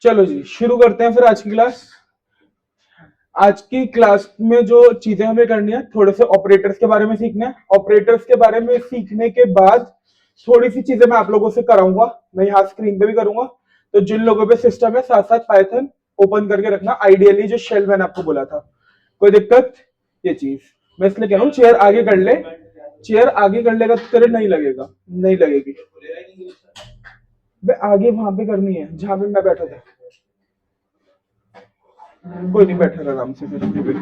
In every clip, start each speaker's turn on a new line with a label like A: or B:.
A: चलो जी शुरू करते हैं फिर आज की क्लास। आज की क्लास में जो चीजें हमें करनी है, थोड़े से ऑपरेटर्स के बारे में सीखना है। ऑपरेटर्स के बारे में सीखने के बाद थोड़ी सी चीजें मैं आप लोगों से कराऊंगा, मैं यहाँ स्क्रीन पे भी करूंगा। तो जिन लोगों पे सिस्टम है साथ साथ पाइथन ओपन करके रखना, आइडियली जो शेल मैंने आपको बोला था। कोई दिक्कत? ये चीज मैं इसलिए कह रहा हूँ, चेयर आगे कर ले। चेयर आगे कर लेगा तो तेरे नहीं लगेगा, नहीं लगेगी। बे आगे वहां पे करनी है जहां पे मैं बैठा था। कोई नहीं, बैठा रहा आराम से फिर।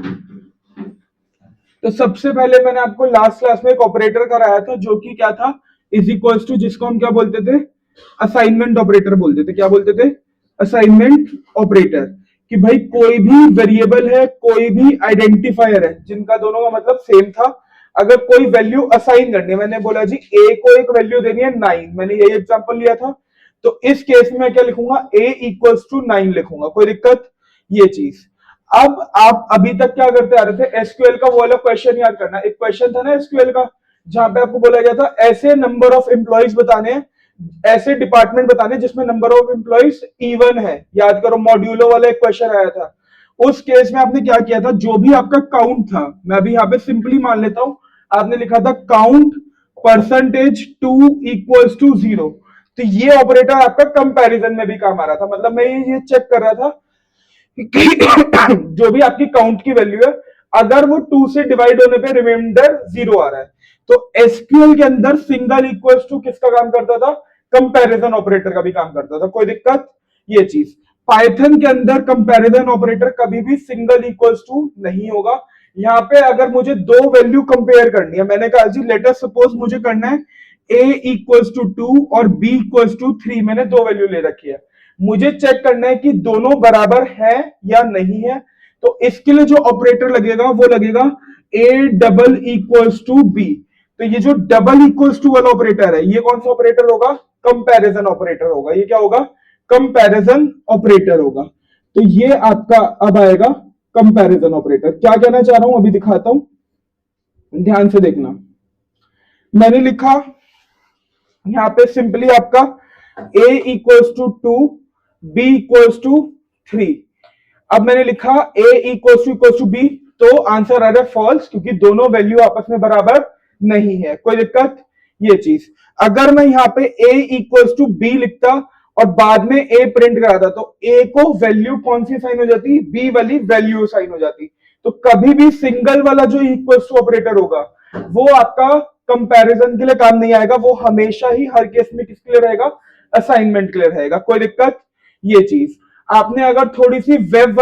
A: तो सबसे पहले मैंने आपको लास्ट क्लास में एक ऑपरेटर कराया था जो कि क्या था, इज इक्वल्स टू, जिसको हम क्या बोलते थे, असाइनमेंट ऑपरेटर बोलते थे। क्या बोलते थे? Assignment operator. कि भाई कोई भी वेरिएबल है, कोई भी आइडेंटिफायर है, जिनका दोनों का मतलब सेम था, अगर कोई वैल्यू असाइन करनी है, मैंने बोला जी ए को एक वैल्यू देनी है 9, मैंने यही एग्जांपल लिया था। तो इस केस में मैं क्या लिखूंगा, ए इक्वल्स टू 9 लिखूंगा। कोई दिक्कत? ये चीज। अब आप अभी तक क्या करते आ रहे थे, एसक्यूएल का वो वाला क्वेश्चन याद करना। एक क्वेश्चन था ना एसक्यूएल का, जहां पे आपको बोला गया था ऐसे नंबर ऑफ एम्प्लॉइज बताने हैं, ऐसे डिपार्टमेंट बताने जिसमें नंबर ऑफ एम्प्लॉइज इवन है। याद करो, मॉड्यूलो वाला एक क्वेश्चन आया था। उस केस में आपने क्या किया था, जो भी आपका काउंट था, मैं अभी यहाँ पे सिंपली मान लेता हूं, आपने लिखा था काउंट परसेंटेज 2 इक्वल्स टू 0। तो ये ऑपरेटर आपका कंपैरिजन में भी काम आ रहा था। मतलब मैं ये चेक कर रहा था जो भी आपकी काउंट की वैल्यू है, अगर वो 2 से डिवाइड होने पे रिमाइंडर 0 आ रहा है, तो एसक्यूएल के अंदर सिंगल इक्वल्स टू किसका काम करता था, कंपैरिजन ऑपरेटर का भी काम करता था। कोई दिक्कत? ये चीज। पाइथन के अंदर कंपैरिजन ऑपरेटर कभी भी सिंगल इक्वल्स टू नहीं होगा। यहाँ पे अगर मुझे दो वैल्यू कंपेयर करनी है, मैंने कहा जी लेट अस सपोज मुझे करना है a इक्वल्स टू 2 और b इक्वल्स टू 3, मैंने दो वैल्यू ले रखी है, मुझे चेक करना है कि दोनों बराबर है या नहीं है। तो इसके लिए जो ऑपरेटर लगेगा वो लगेगा a double equals to b। तो ये जो डबल इक्वल्स टू वाला ऑपरेटर है, ये कौन सा ऑपरेटर होगा, कंपैरिजन ऑपरेटर होगा। ये क्या होगा, कंपैरिजन ऑपरेटर होगा। तो ये आपका अब आएगा कंपैरिजन ऑपरेटर। क्या कहना चाह रहा हूं अभी दिखाता हूं, ध्यान से देखना। मैंने लिखा यहां पे सिंपली आपका a equals to 2, b equals to 3। अब मैंने लिखा a इक्वल्स टू b, तो आंसर आ रहा है फॉल्स, क्योंकि दोनों वैल्यू आपस में बराबर नहीं है। कोई दिक्कत? ये चीज। अगर मैं यहाँ पे a इक्वल्स टू b लिखता और बाद में a प्रिंट कराता, तो a को वैल्यू कौन सी साइन हो जाती, b वाली वैल्यू साइन हो जाती। तो कभी भी सिंगल वाला जो इक्वल्स टू ऑपरेटर होगा वो आपका कंपैरिजन के लिए काम नहीं आएगा, वो हमेशा ही हर केस में किसके लिए रहेगा, असाइनमेंट के लिए रहेगा। कोई दिक्कत? ये चीज। आपने अगर थोड़ी सी वेब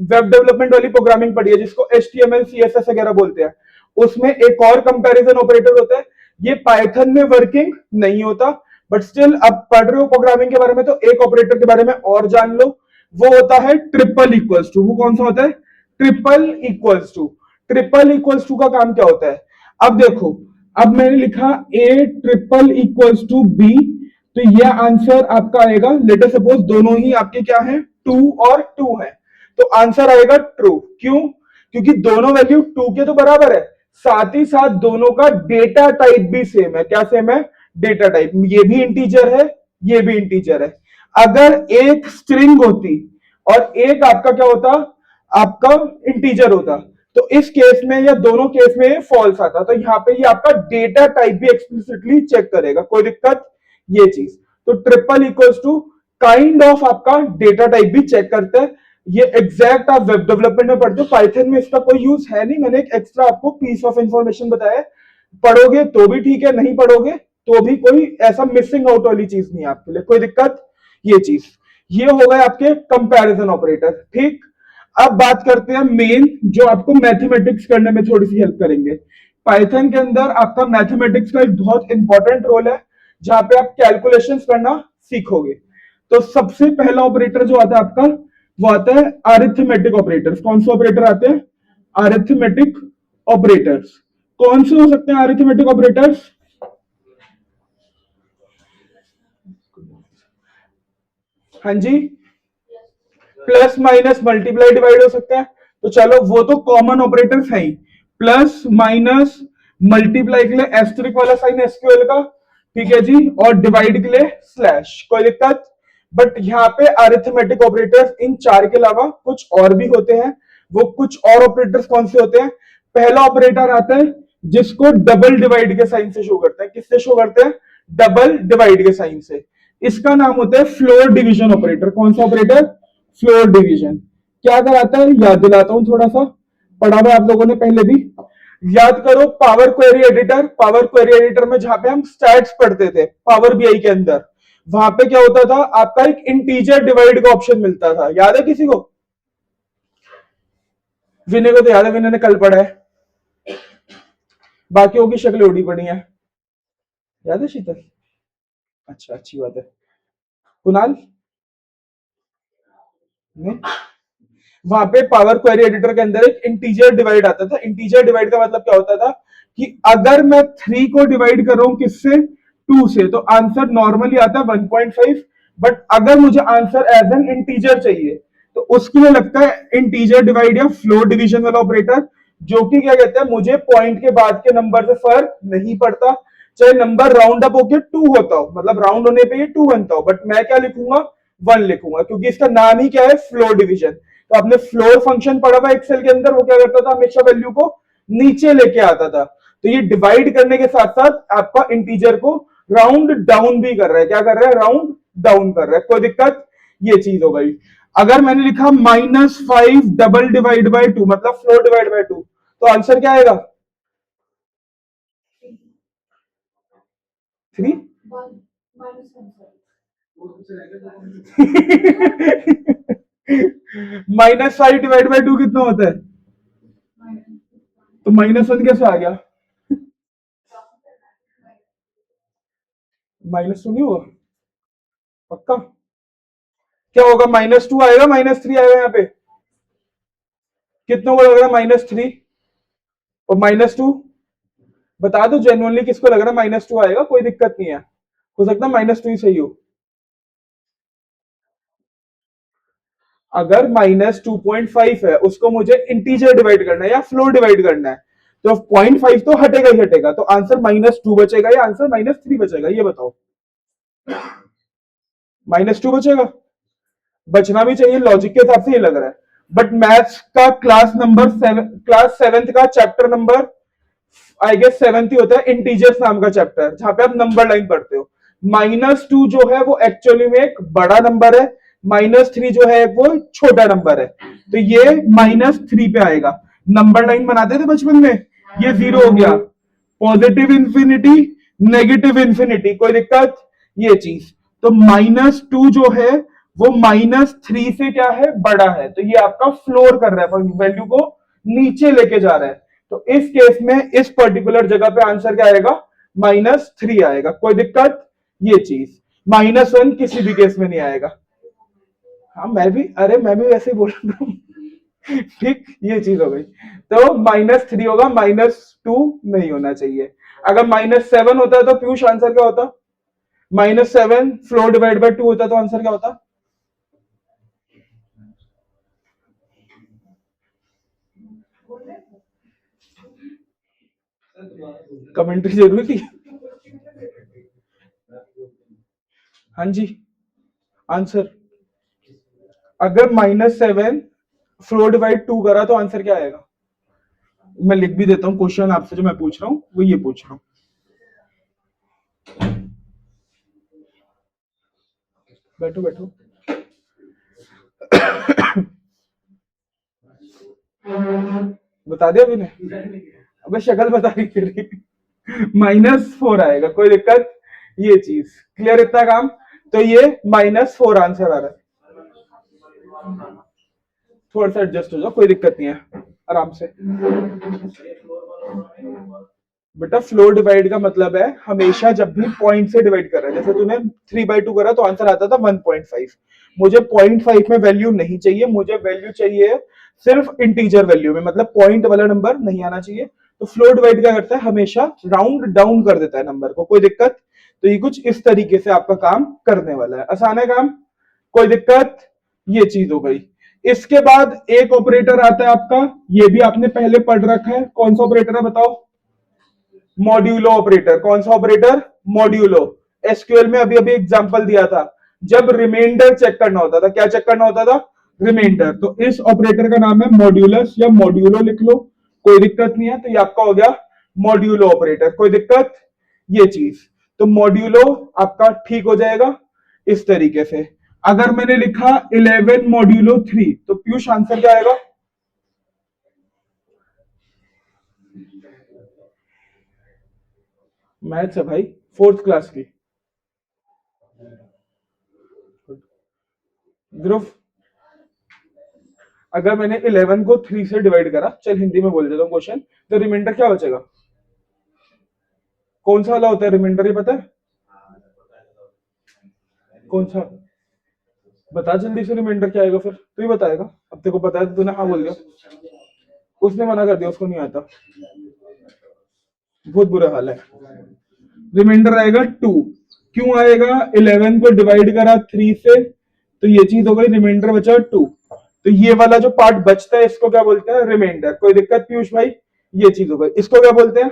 A: डेवलपमेंट वाली प्रोग्रामिंग पढ़ी है, जिसको HTML CSS वगैरह बोलते हैं, उसमें एक और कंपैरिजन ऑपरेटर होता है। ये पाइथन में वर्किंग नहीं होता, बट स्टिल अब पढ़ रहे हो प्रोग्रामिंग के बारे में तो एक ऑपरेटर के बारे में और जान लो। वो होता है ट्रिपल इक्वल्स टू। वो कौन सा होता है, triple equals to. Triple equals to का काम क्या होता है, अब देखो, अब मैंने लिखा a triple equals to b, तो यह आंसर आपका आएगा, लेट अस सपोज दोनों ही आपके क्या है, 2 और 2 है, तो आंसर आएगा ट्रू। क्यों? क्योंकि दोनों वैल्यू 2 के तो बराबर है, साथ ही साथ दोनों का डेटा टाइप भी सेम है। क्या सेम है, डेटा टाइप। ये भी इंटीजर है, ये भी इंटीजर है। अगर एक स्ट्रिंग होती और एक आपका क्या होता, आपका इंटीजर होता, तो इस केस में या दोनों केस में फॉल्स आता। तो यहाँ पे ये आपका डेटा टाइप भी एक्सप्लिसिटली चेक करेगा। कोई दिक्कत? ये चीज। तो triple equals to kind of आपका डेटा टाइप भी चेक करता है। ये एग्जैक्ट आप वेब डेवलपमेंट में पढ़ते हो, पाइथन में इसका कोई यूज है नहीं। मैंने एक एक्स्ट्रा आपको पीस ऑफ इंफॉर्मेशन बताया, पढ़ोगे तो भी ठीक है, नहीं पढ़ोगे तो भी कोई ऐसा मिसिंग आउट वाली चीज नहीं है आपके लिए। कोई दिक्कत? ये चीज। ये हो गए आपके कंपैरिजन ऑपरेटर। ठीक। अब बात करते हैं मेन, जो आपको मैथमेटिक्स करने में थोड़ी सी हेल्प करेंगे। पाइथन के अंदर आपका मैथमेटिक्स का एक बहुत इंपॉर्टेंट रोल है, जहां पे आप कैलकुलेशंस करना सीखोगे। तो सबसे पहला ऑपरेटर जो आता है आपका, वो आता है अरिथमेटिक ऑपरेटर्स। कौन से ऑपरेटर आते हैं, अरिथमेटिक ऑपरेटर्स। कौन से हो सकते हैं अरिथमेटिक ऑपरेटर्स, हाँ जी, प्लस माइनस मल्टीप्लाई डिवाइड हो सकता है। तो चलो वो तो कॉमन ऑपरेटर्स है ही, प्लस माइनस मल्टीप्लाई के लिए एस्टेरिक वाला साइन एसक्यूएल का, ठीक है जी, और डिवाइड के लिए स्लैश। कोई दिक्कत? बट यहाँ पे अरिथमेटिक ऑपरेटर्स इन चार के अलावा कुछ और भी होते हैं। वो कुछ और ऑपरेटर्स कौन से होते हैं? पहला ऑपरेटर आता है जिसको डबल डिवाइड के साइन से शो करते हैं। किससे शो करते हैं? डबल डिवाइड के साइन से। इसका नाम होता है फ्लोर डिवीजन ऑपरेटर। कौन सा ऑपरेटर? Floor division. क्या कराता है? याद दिलाता हूं थोड़ा सा, पढ़ा हुआ आप लोगों ने पहले भी। याद करो power query editor. Power query editor में जहां पे हम स्टैट्स पढ़ते थे पावर बीआई के अंदर, वहां पे क्या होता था? आपका एक इंटीजर डिवाइड का ऑप्शन मिलता था। याद है किसी को? विनय को तो याद है, विनय ने कल पढ़ा है। बाकियों की शक्ल उड़ी पड़ी है। याद है शीतल? अच्छा, अच्छी बात है। कुणाल ने, वहां पे पावर क्वेरी एडिटर के अंदर एक इंटीजर डिवाइड आता था। इंटीजर डिवाइड का मतलब क्या होता था कि अगर मैं 3 को डिवाइड कर रहा हूं किससे? 2 से, तो आंसर नॉर्मली आता है 1.5। बट अगर मुझे आंसर एज एन इंटीजर चाहिए तो उसके लिए लगता है इंटीजर डिवाइड या फ्लोर डिवीजन वाला ऑपरेटर, जो कि क्या कहते हैं, मुझे पॉइंट के बाद के नंबर से फर्क नहीं पड़ता, चाहे नंबर राउंड अप होके 2 होता हो, मतलब राउंड होने पे ये 2 बनता हो, बट मैं क्या लिखूंगा? 1 लिखूंगा, क्योंकि इसका नाम ही क्या है? Floor division. तो आपने फ्लोर फंक्शन पढ़ा हुआ एक्सेल के अंदर, वो क्या करता था? हमेशा वैल्यू को नीचे लेके आता था। तो ये डिवाइड करने के साथ साथ आपका इंटीजर को राउंड डाउन भी कर रहा है। क्या कर रहा है? राउंड डाउन कर रहा है। कोई दिक्कत? ये चीज हो गई। अगर मैंने लिखा -5 डबल डिवाइड बाय 2, मतलब फ्लोर डिवाइड बाय 2, तो आंसर क्या आएगा? 3। -5 डिवाइड बाय 2 कितना होता है? तो -1 कैसे आ गया? -2 नहीं होगा? पक्का? क्या होगा? -2 आएगा, -3 आएगा? यहाँ पे कितनों को लग रहा है -3 और -2? बता दो जेन्युइनली किसको लग रहा है -2 आएगा। कोई दिक्कत नहीं है, हो सकता है -2 ही सही हो। अगर -2.5 है, उसको मुझे इंटीजर डिवाइड करना है या फ्लोर डिवाइड करना है, तो 0.5 तो हटेगा ही हटेगा। तो आंसर -2 बचेगा या आंसर -3 बचेगा? ये बताओ। -2 बचेगा। बचना भी चाहिए, लॉजिक के हिसाब से ये लग रहा है। बट मैथ्स का क्लास 7th का chapter number, I guess 7th ही होता है, इंटीजर्स नाम का चैप्टर, जहां पे आप नंबर लाइन पढ़ते हो। -2 जो है वो एक्चुअली में एक बड़ा नंबर है, -3 जो है वो छोटा नंबर है। तो ये -3 पे आएगा। नंबर लाइन बनाते थे बचपन में, ये 0 हो गया। पॉजिटिव इंफिनिटी, नेगेटिव इंफिनिटी, कोई दिक्कत? ये चीज। तो -2 जो है वो -3 से क्या है? बड़ा है। तो ये आपका फ्लोर कर रहा है, वैल्यू को नीचे लेके जा रहा है। तो इस केस में इस पर्टिकुलर जगह पे आंसर क्या आएगा? -3 आएगा। कोई दिक्कत? ये चीज। -1 किसी भी केस में नहीं आएगा। हाँ मैं भी, अरे मैं भी वैसे ही बोल रहा हूँ। ठीक, ये चीज हो गई। तो -3 होगा, -2 नहीं होना चाहिए। अगर -7 होता तो पीयूष आंसर क्या होता? -7 फ्लोर डिवाइड बाय 2 होता तो आंसर क्या होता? कमेंट्री जरूरी थी। हाँ जी, आंसर। अगर -7 फ्लोर डिवाइड 2 करा तो आंसर क्या आएगा? मैं लिख भी देता हूँ, क्वेश्चन आपसे जो मैं पूछ रहा हूँ वो ये पूछ रहा हूँ। बैठो बैठो। बता दिया मैंने? अबे शक्ल बता रही फिर। -4 आएगा। कोई दिक्कत? ये चीज क्लियर, इतना काम। तो ये -4 आंसर आ रहा है। थोड़ा सा एडजस्ट हो जाओ, कोई दिक्कत नहीं है, आराम से। बेटा फ्लोर डिवाइड का मतलब है हमेशा जब भी पॉइंट से डिवाइड कर रहा है, जैसे तूने 3/2 करा तो आंसर आता था 1.5। मुझे 0.5 में वैल्यू नहीं चाहिए, मुझे वैल्यू चाहिए सिर्फ इंटीजर वैल्यू में, मतलब पॉइंट वाला नंबर नहीं आना चाहिए। तो फ्लोर डिवाइड क्या करता है? हमेशा राउंड डाउन कर देता है नंबर को। कोई दिक्कत? तो ये कुछ इस तरीके से आपका काम करने वाला है। आसान है काम, कोई दिक्कत? ये चीज हो गई। इसके बाद एक ऑपरेटर आता है आपका, ये भी आपने पहले पढ़ रखा है। कौन सा ऑपरेटर है बताओ? Modulo operator. कौन सा ऑपरेटर? मॉड्यूलो। एसक्यूएल में अभी अभी एग्जांपल दिया था, जब रिमाइंडर चेक करना होता था। क्या चेक करना होता था? रिमाइंडर। तो इस ऑपरेटर का नाम है मॉड्यूलस या मॉड्यूलो लिख लो, कोई दिक्कत नहीं है। तो ये आपका हो गया मॉड्यूलो ऑपरेटर, कोई दिक्कत? ये चीज तो मॉड्यूलो आपका ठीक हो जाएगा इस तरीके से। अगर मैंने लिखा 11 मॉड्यूलो 3, तो पीयूष आंसर क्या आएगा? मैथ्स है भाई, फोर्थ क्लास की। ध्रुव, अगर मैंने 11 को 3 से डिवाइड करा, चल हिंदी में बोल देता हूँ क्वेश्चन, तो रिमाइंडर क्या बचेगा? कौन सा वाला होता है रिमाइंडर, ये पता है? कौन सा? बता जल्दी से, रिमाइंडर क्या आएगा? फिर तू ही बताएगा, अब तेरे को पता है तो तूने हाँ बोल दिया। उसने मना कर दिया, उसको नहीं आता। बहुत बुरा हाल है। रिमाइंडर आएगा 2। क्यों आएगा? 11 को डिवाइड करा 3 से, तो ये चीज हो गई, रिमाइंडर बचा 2। तो ये वाला जो पार्ट बचता है इसको क्या बोलते हैं? रिमाइंडर। कोई दिक्कत पीयूष भाई? ये चीज हो गई। इसको क्या बोलते हैं?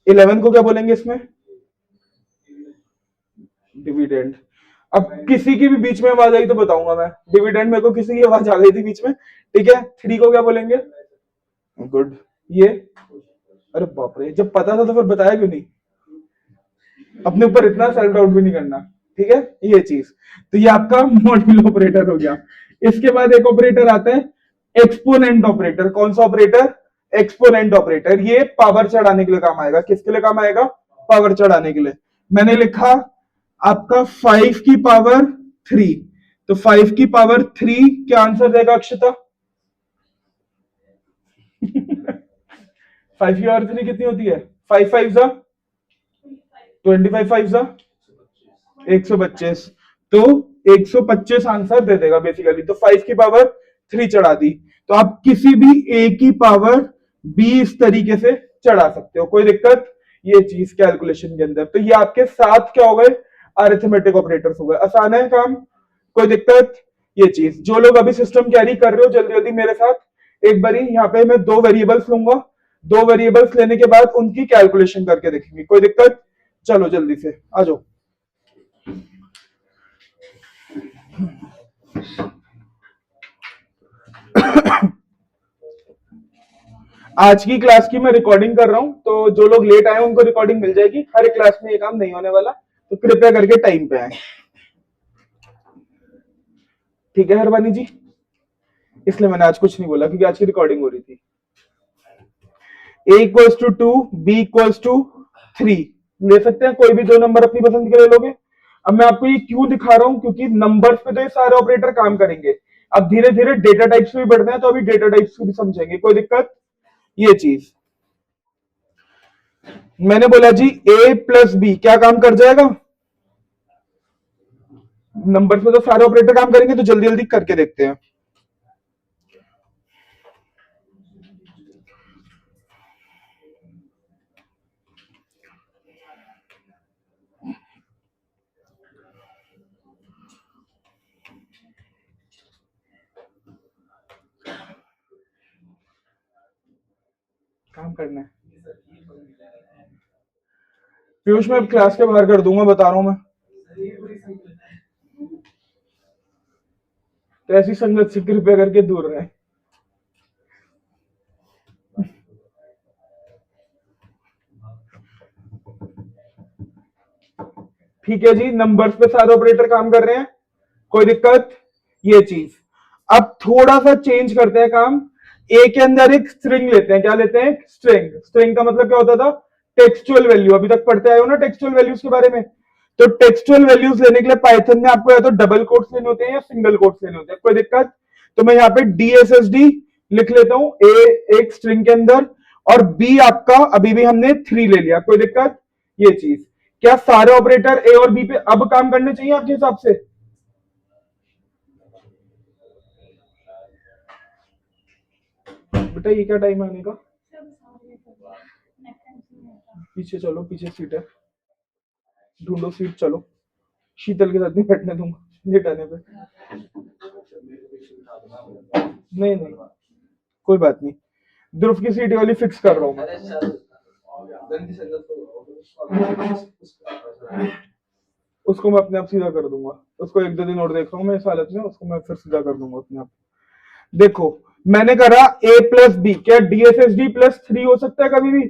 A: 11 को क्या बोलेंगे इसमें? डिविडेंड। अब किसी की भी बीच में आवाज आई तो बताऊंगा मैं। डिविडेंड, मेरे को किसी की आवाज आ गई थी बीच में, ठीक है। 3 को क्या बोलेंगे? गुड। ये, अरे बाप रे, जब पता था तो फिर बताया क्यों नहीं? अपने ऊपर इतना सेल्फ डाउट भी नहीं करना, ठीक है। ये चीज तो ये आपका मॉड्यूल ऑपरेटर हो गया। इसके बाद एक ऑपरेटर आता है एक्सपोनेंट ऑपरेटर। कौन सा ऑपरेटर? Exponent operator. ये पावर चढ़ाने के लिए काम आएगा। किसके लिए काम आएगा? पावर चढ़ाने के लिए। मैंने लिखा आपका 5 की पावर 3, तो 5 की पावर 3 क्या आंसर देगा अक्षता? 5 की पावर 3 कितनी होती है? 5 5 जा 25, 5 जा 125, तो 125 आंसर दे देगा बेसिकली। तो 5 की पावर 3 चढ़ा दी। तो आप किसी भी ए की पावर बी इस तरीके से चढ़ा सकते हो, कोई दिक्कत? ये चीज कैलकुलेशन के अंदर। तो ये आपके 7 क्या हो गए? अरिथमेटिक ऑपरेटर्स हो गए। आसान है काम, कोई दिक्कत? ये चीज जो लोग अभी सिस्टम कैरी कर रहे हो, जल्दी जल्दी मेरे साथ एक बारी यहाँ पे मैं 2 वेरिएबल्स लूंगा। 2 वेरिएबल्स लेने के बाद उनकी कैलकुलेशन करके देखेंगे, कोई दिक्कत? चलो जल्दी से आ जाओ। आज की क्लास की मैं रिकॉर्डिंग कर रहा हूं, तो जो लोग लेट आए उनको रिकॉर्डिंग मिल जाएगी। हर एक क्लास में ये काम नहीं होने वाला, तो कृपया करके टाइम पे आए, ठीक है हरबानी जी? इसलिए मैंने आज कुछ नहीं बोला क्योंकि आज की रिकॉर्डिंग हो रही थी। a equals to 2, b equals to 3 ले सकते हैं, कोई भी 2 नंबर अपनी पसंद के ले लोगे। अब मैं आपको ये क्यों दिखा रहा हूं, क्योंकि नंबर्स पे तो ये सारे ऑपरेटर काम करेंगे। अब धीरे धीरे डेटा टाइप्स भी बढ़ते हैं, तो अभी डेटा टाइप्स को भी समझेंगे, कोई दिक्कत? ये चीज मैंने बोला जी, a प्लस बी क्या काम कर जाएगा? नंबर्स पे तो सारे ऑपरेटर काम करेंगे, तो जल्दी जल्दी करके देखते हैं। काम करना है पीयूष, मैं क्लास के बाहर कर दूंगा, बता रहा हूं मैं। तो ऐसी संगत से कृपया करके दूर रहे। ठीक है जी, नंबर्स पे सारे ऑपरेटर काम कर रहे हैं, कोई दिक्कत? ये चीज अब थोड़ा सा चेंज करते हैं काम। ए के अंदर एक स्ट्रिंग लेते हैं। क्या लेते हैं? स्ट्रिंग। स्ट्रिंग का मतलब क्या होता था? Textual value. अभी तक पढ़ते आए हो ना टेक्सचुअल वैल्यूज के बारे में। तो टेक्सचुअल वैल्यूज लेने के लिए पाइथन में आपको या तो डबल कोट्स लेने होते हैं या सिंगल कोट्स लेने होते हैं, कोई दिक्कत? तो मैं यहाँ पे DSSD लिख लेता हूं, ए एक स्ट्रिंग के अंदर, और बी आपका अभी भी हमने 3 ले लिया, कोई दिक्कत? ये चीज क्या सारे ऑपरेटर ए और बी पे अब काम करने चाहिए आपके हिसाब से? बेटा ये क्या टाइम आने का? पीछे चलो, पीछे सीट है, ढूंढो सीट, चलो। शीतल के साथ नहीं बैठने दूंगा लेट आने पे। नहीं नहीं, कोई बात नहीं, ध्रुव की सीट वाली फिक्स कर रहा हूँ मैं। उसको मैं अपने आप सीधा कर दूंगा। उसको एक दो दिन और देख रहा हूँ मैं इस हालत में, उसको मैं फिर सीधा कर दूंगा अपने आप। देखो मैंने करा a प्लस बी, क्या DSSD प्लस 3 हो सकता है कभी भी?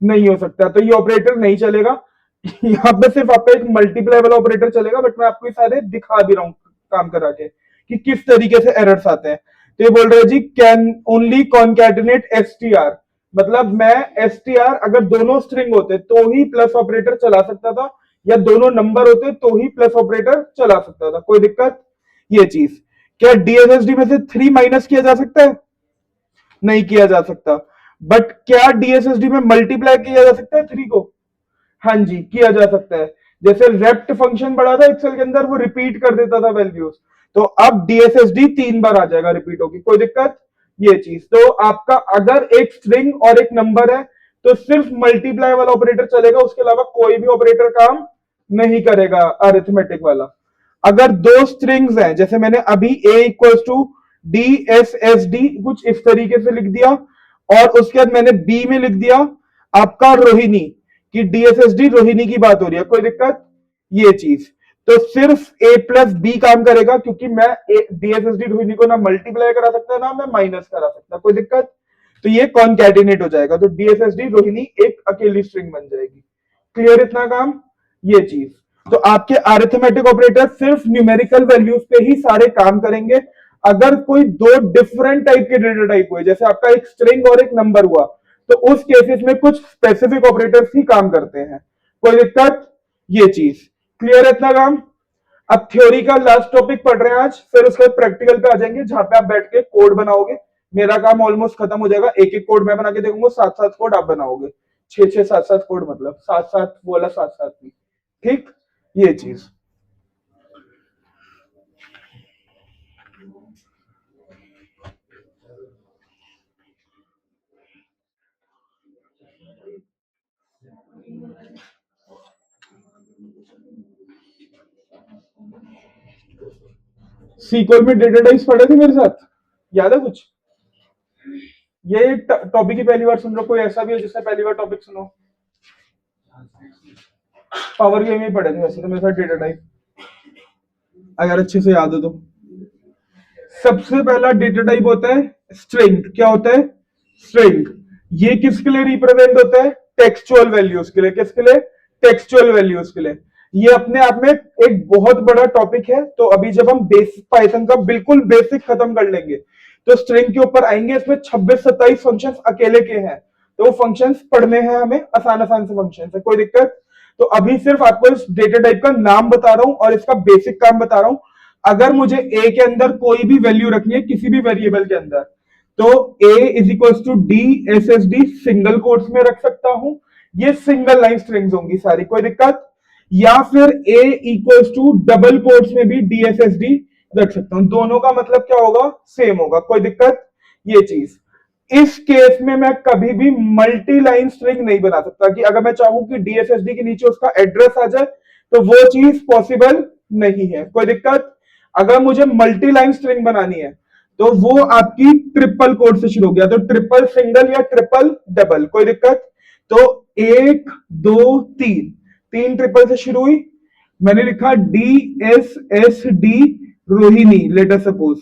A: नहीं हो सकता, तो ये ऑपरेटर नहीं चलेगा। यहाँ पे सिर्फ आपका एक मल्टीप्लाई वाला ऑपरेटर चलेगा, बट मैं आपको ये सारे दिखा भी रहा हूँ काम करा के कि किस तरीके से एरर्स आते हैं। तो ये बोल रहे हैं जी कैन ओनली कॉन्कैटिनेट एसटीआर, मतलब मैं एसटीआर अगर दोनों स्ट्रिंग होते तो ही प्लस ऑपरेटर चला सकता था, या दोनों नंबर होते तो ही प्लस ऑपरेटर चला सकता था, कोई दिक्कत? ये चीज क्या डीएसएसडी में से 3 माइनस किया जा सकता है? नहीं किया जा सकता। बट क्या डीएसएसडी में मल्टीप्लाई किया जा सकता है 3 को? हाँ जी किया जा सकता है। जैसे रेप्ट फंक्शन बड़ा था एक्सेल के अंदर, वो रिपीट कर देता था वैल्यूज, तो अब डीएसएसडी 3 बार आ जाएगा रिपीट होगी, कोई दिक्कत? ये चीज तो आपका अगर एक स्ट्रिंग और एक नंबर है तो सिर्फ मल्टीप्लाई वाला ऑपरेटर चलेगा, उसके अलावा कोई भी ऑपरेटर काम नहीं करेगा अरिथमेटिक वाला। अगर दो स्ट्रिंग्स हैं, जैसे मैंने अभी a equals to D S S D कुछ इस तरीके से लिख दिया, और उसके बाद मैंने b में लिख दिया आपका रोहिणी, कि डीएसएसडी रोहिणी की बात हो रही है, कोई दिक्कत? ये चीज तो सिर्फ a प्लस बी काम करेगा, क्योंकि मैं डीएसएसडी रोहिणी को ना मल्टीप्लाई करा सकता ना मैं माइनस करा सकता, कोई दिक्कत? तो ये कॉन्कैटिनेट हो जाएगा, तो डीएसएसडी रोहिणी एक अकेली स्ट्रिंग बन जाएगी। क्लियर इतना काम? ये चीज तो आपके अरिथमेटिक ऑपरेटर सिर्फ न्यूमेरिकल वैल्यूज पे ही सारे काम करेंगे। अगर कोई दो डिफरेंट टाइप के डेटा टाइप हुए, जैसे आपका एक स्ट्रिंग और एक नंबर हुआ, तो उस केसेस में कुछ स्पेसिफिक ऑपरेटर्स ही काम करते हैं, कोई दिक्कत? ये चीज क्लियर है इतना काम? अब थ्योरी का लास्ट टॉपिक पढ़ रहे हैं आज, फिर उसके बाद प्रैक्टिकल पे आ जाएंगे जहां पे आप बैठ के कोड बनाओगे। मेरा काम ऑलमोस्ट खत्म हो जाएगा, एक एक कोड मैं बना के देखूंगा, 7-7 कोड आप बनाओगे, 6-6 7-7 कोड, मतलब 7-7 वाला 7-7 नहीं, ठीक? ये चीज सीक्वल में डेटा टाइप्स पढ़े थे मेरे साथ, याद है कुछ? ये टॉपिक ही पहली बार सुन रहा, कोई ऐसा भी है जिसने पहली बार टॉपिक सुनो? पावर गेम ही पढ़े थे वैसे तो मेरे साथ डेटा टाइप, अगर अच्छे से याद हो तो। सबसे पहला डेटा टाइप होता है स्ट्रिंग। क्या होता है? स्ट्रिंग। ये किसके लिए रिप्रेजेंट होता है? टेक्सचुअल वैल्यूज के लिए। किसके लिए? टेक्सचुअल वैल्यूज के लिए। ये अपने आप में एक बहुत बड़ा टॉपिक है, तो अभी जब हम बेसिक पाइथन का बिल्कुल बेसिक खत्म कर लेंगे तो स्ट्रिंग के ऊपर आएंगे। इसमें 26-27 फंक्शंस अकेले के हैं, तो वो फंक्शंस पढ़ने हैं हमें, आसान आसान से फंक्शंस है, कोई दिक्कत? तो अभी सिर्फ आपको इस डेटा टाइप का नाम बता रहा हूं और इसका बेसिक काम बता रहा हूं। अगर मुझे ए के अंदर कोई भी वैल्यू रखनी है किसी भी वेरिएबल के अंदर, तो a is equal to D S S D single quotes में रख सकता हूं, ये सिंगल लाइन स्ट्रिंग्स होंगी सारी, कोई दिक्कत? या फिर a equal to double quotes में भी डी एस एस डी रख सकता हूं, दोनों का मतलब क्या होगा? सेम होगा, कोई दिक्कत? ये चीज इस केस में मैं कभी भी मल्टी लाइन स्ट्रिंग नहीं बना सकता, कि अगर मैं चाहूं कि डीएसएसडी के नीचे उसका एड्रेस आ जाए तो वो चीज पॉसिबल नहीं है, कोई दिक्कत? अगर मुझे मल्टी लाइन स्ट्रिंग बनानी है तो वो आपकी ट्रिपल कोड से शुरू हो गया, तो ट्रिपल सिंगल या ट्रिपल डबल, कोई दिक्कत? तो 1 2 3 3 ट्रिपल से शुरू हुई, मैंने लिखा D S S D Rohini, later suppose,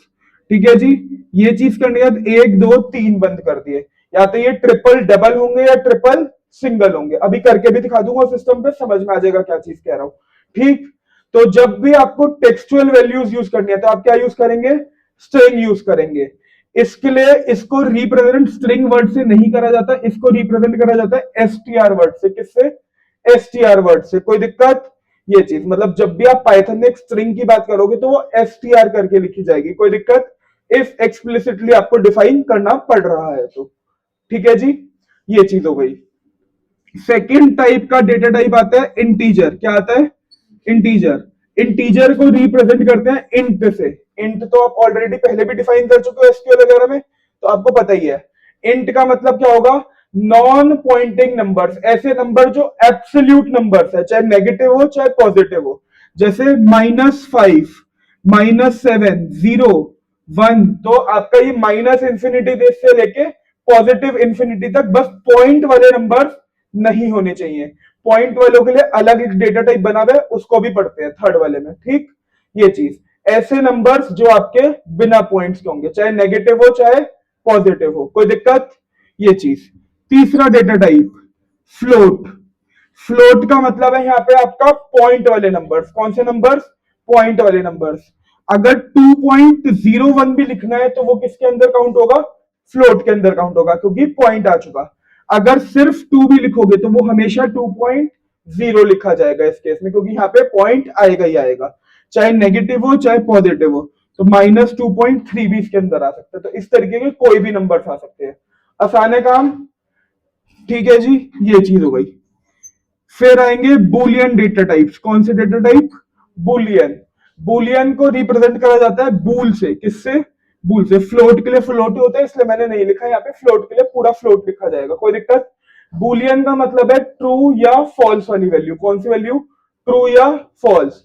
A: ठीक है जी। ये चीज करनी है, 1 2 3 बंद कर दिए, या तो ये ट्रिपल डबल होंगे या ट्रिपल सिंगल होंगे, अभी करके भी दिखा दूंगा सिस्टम पे, समझ में आ जाएगा क्या चीज कह रहा हूं, ठीक? तो जब भी आपको टेक्सचुअल वैल्यूज यूज करनी है तो आप क्या यूज करेंगे? स्ट्रिंग यूज करेंगे। इसके लिए इसको रिप्रेजेंट स्ट्रिंग वर्ड से नहीं करा जाता, इसको रिप्रेजेंट करा जाता है एसटीआर वर्ड से। किससे? एसटीआर वर्ड से, कोई दिक्कत? ये चीज मतलब जब भी आप पाइथन में एक स्ट्रिंग की बात करोगे तो वो एसटीआर करके लिखी जाएगी, कोई दिक्कत? इफ एक्सप्लिसिटली आपको डिफाइन करना पड़ रहा है तो, ठीक है जी। ये चीज हो गई। सेकेंड टाइप का डेटा टाइप आता है इंटीजर। क्या आता है? इंटीजर। इंटीजर को रिप्रेजेंट करते हैं इंट से। इंट तो आप ऑलरेडी पहले भी डिफाइन कर चुके हो एसक्यूएल वगैरह में, तो आपको पता ही है। इंट का मतलब क्या होगा? नॉन पॉइंटिंग नंबर्स, ऐसे नंबर जो एब्सोल्यूट नंबर्स है, चाहे नेगेटिव हो चाहे पॉजिटिव हो, जैसे -5 -7 0 1, तो आपका ये माइनस इंफिनिटी से लेके पॉजिटिव इंफिनिटी तक बस पॉइंट वाले नंबर नहीं होने चाहिए। पॉइंट वालों के लिए अलग एक डेटा टाइप बना हुआ है, उसको भी पढ़ते हैं थर्ड वाले में, ठीक। ये चीज, ऐसे नंबर्स जो आपके बिना पॉइंट्स के होंगे, चाहे नेगेटिव हो चाहे पॉजिटिव हो, कोई दिक्कत। ये चीज। तीसरा डेटा टाइप फ्लोट। फ्लोट का मतलब है यहाँ पे आपका पॉइंट वाले नंबर्स। कौन से नंबर्स? पॉइंट वाले नंबर्स। अगर 2.01 भी लिखना है तो वो किसके अंदर काउंट होगा? फ्लोट के अंदर काउंट होगा, क्योंकि पॉइंट आ चुका। अगर सिर्फ 2 भी लिखोगे तो वो हमेशा 2.0 लिखा जाएगा इस केस में, क्योंकि यहाँ पे पॉइंट आएगा ही आएगा, चाहे नेगेटिव हो चाहे पॉजिटिव हो। तो -2.3 भी इसके अंदर आ सकता है। तो इस तरीके के कोई भी नंबर आ सकते हैं। आसान है काम, ठीक है जी। ये चीज हो गई। फिर आएंगे बुलियन डेटा टाइप्स। कौन से डेटा टाइप? बुलियन। बुलियन को रिप्रेजेंट करा जाता है बूल से। किससे? बूल से। फ्लोट के लिए फ्लोट होता है, इसलिए मैंने नहीं लिखा यहाँ पे, फ्लोट के लिए पूरा फ्लोट लिखा जाएगा, कोई दिक्कत। बुलियन का मतलब है ट्रू या फॉल्स वाली वैल्यू। कौन सी वैल्यू? ट्रू या फॉल्स।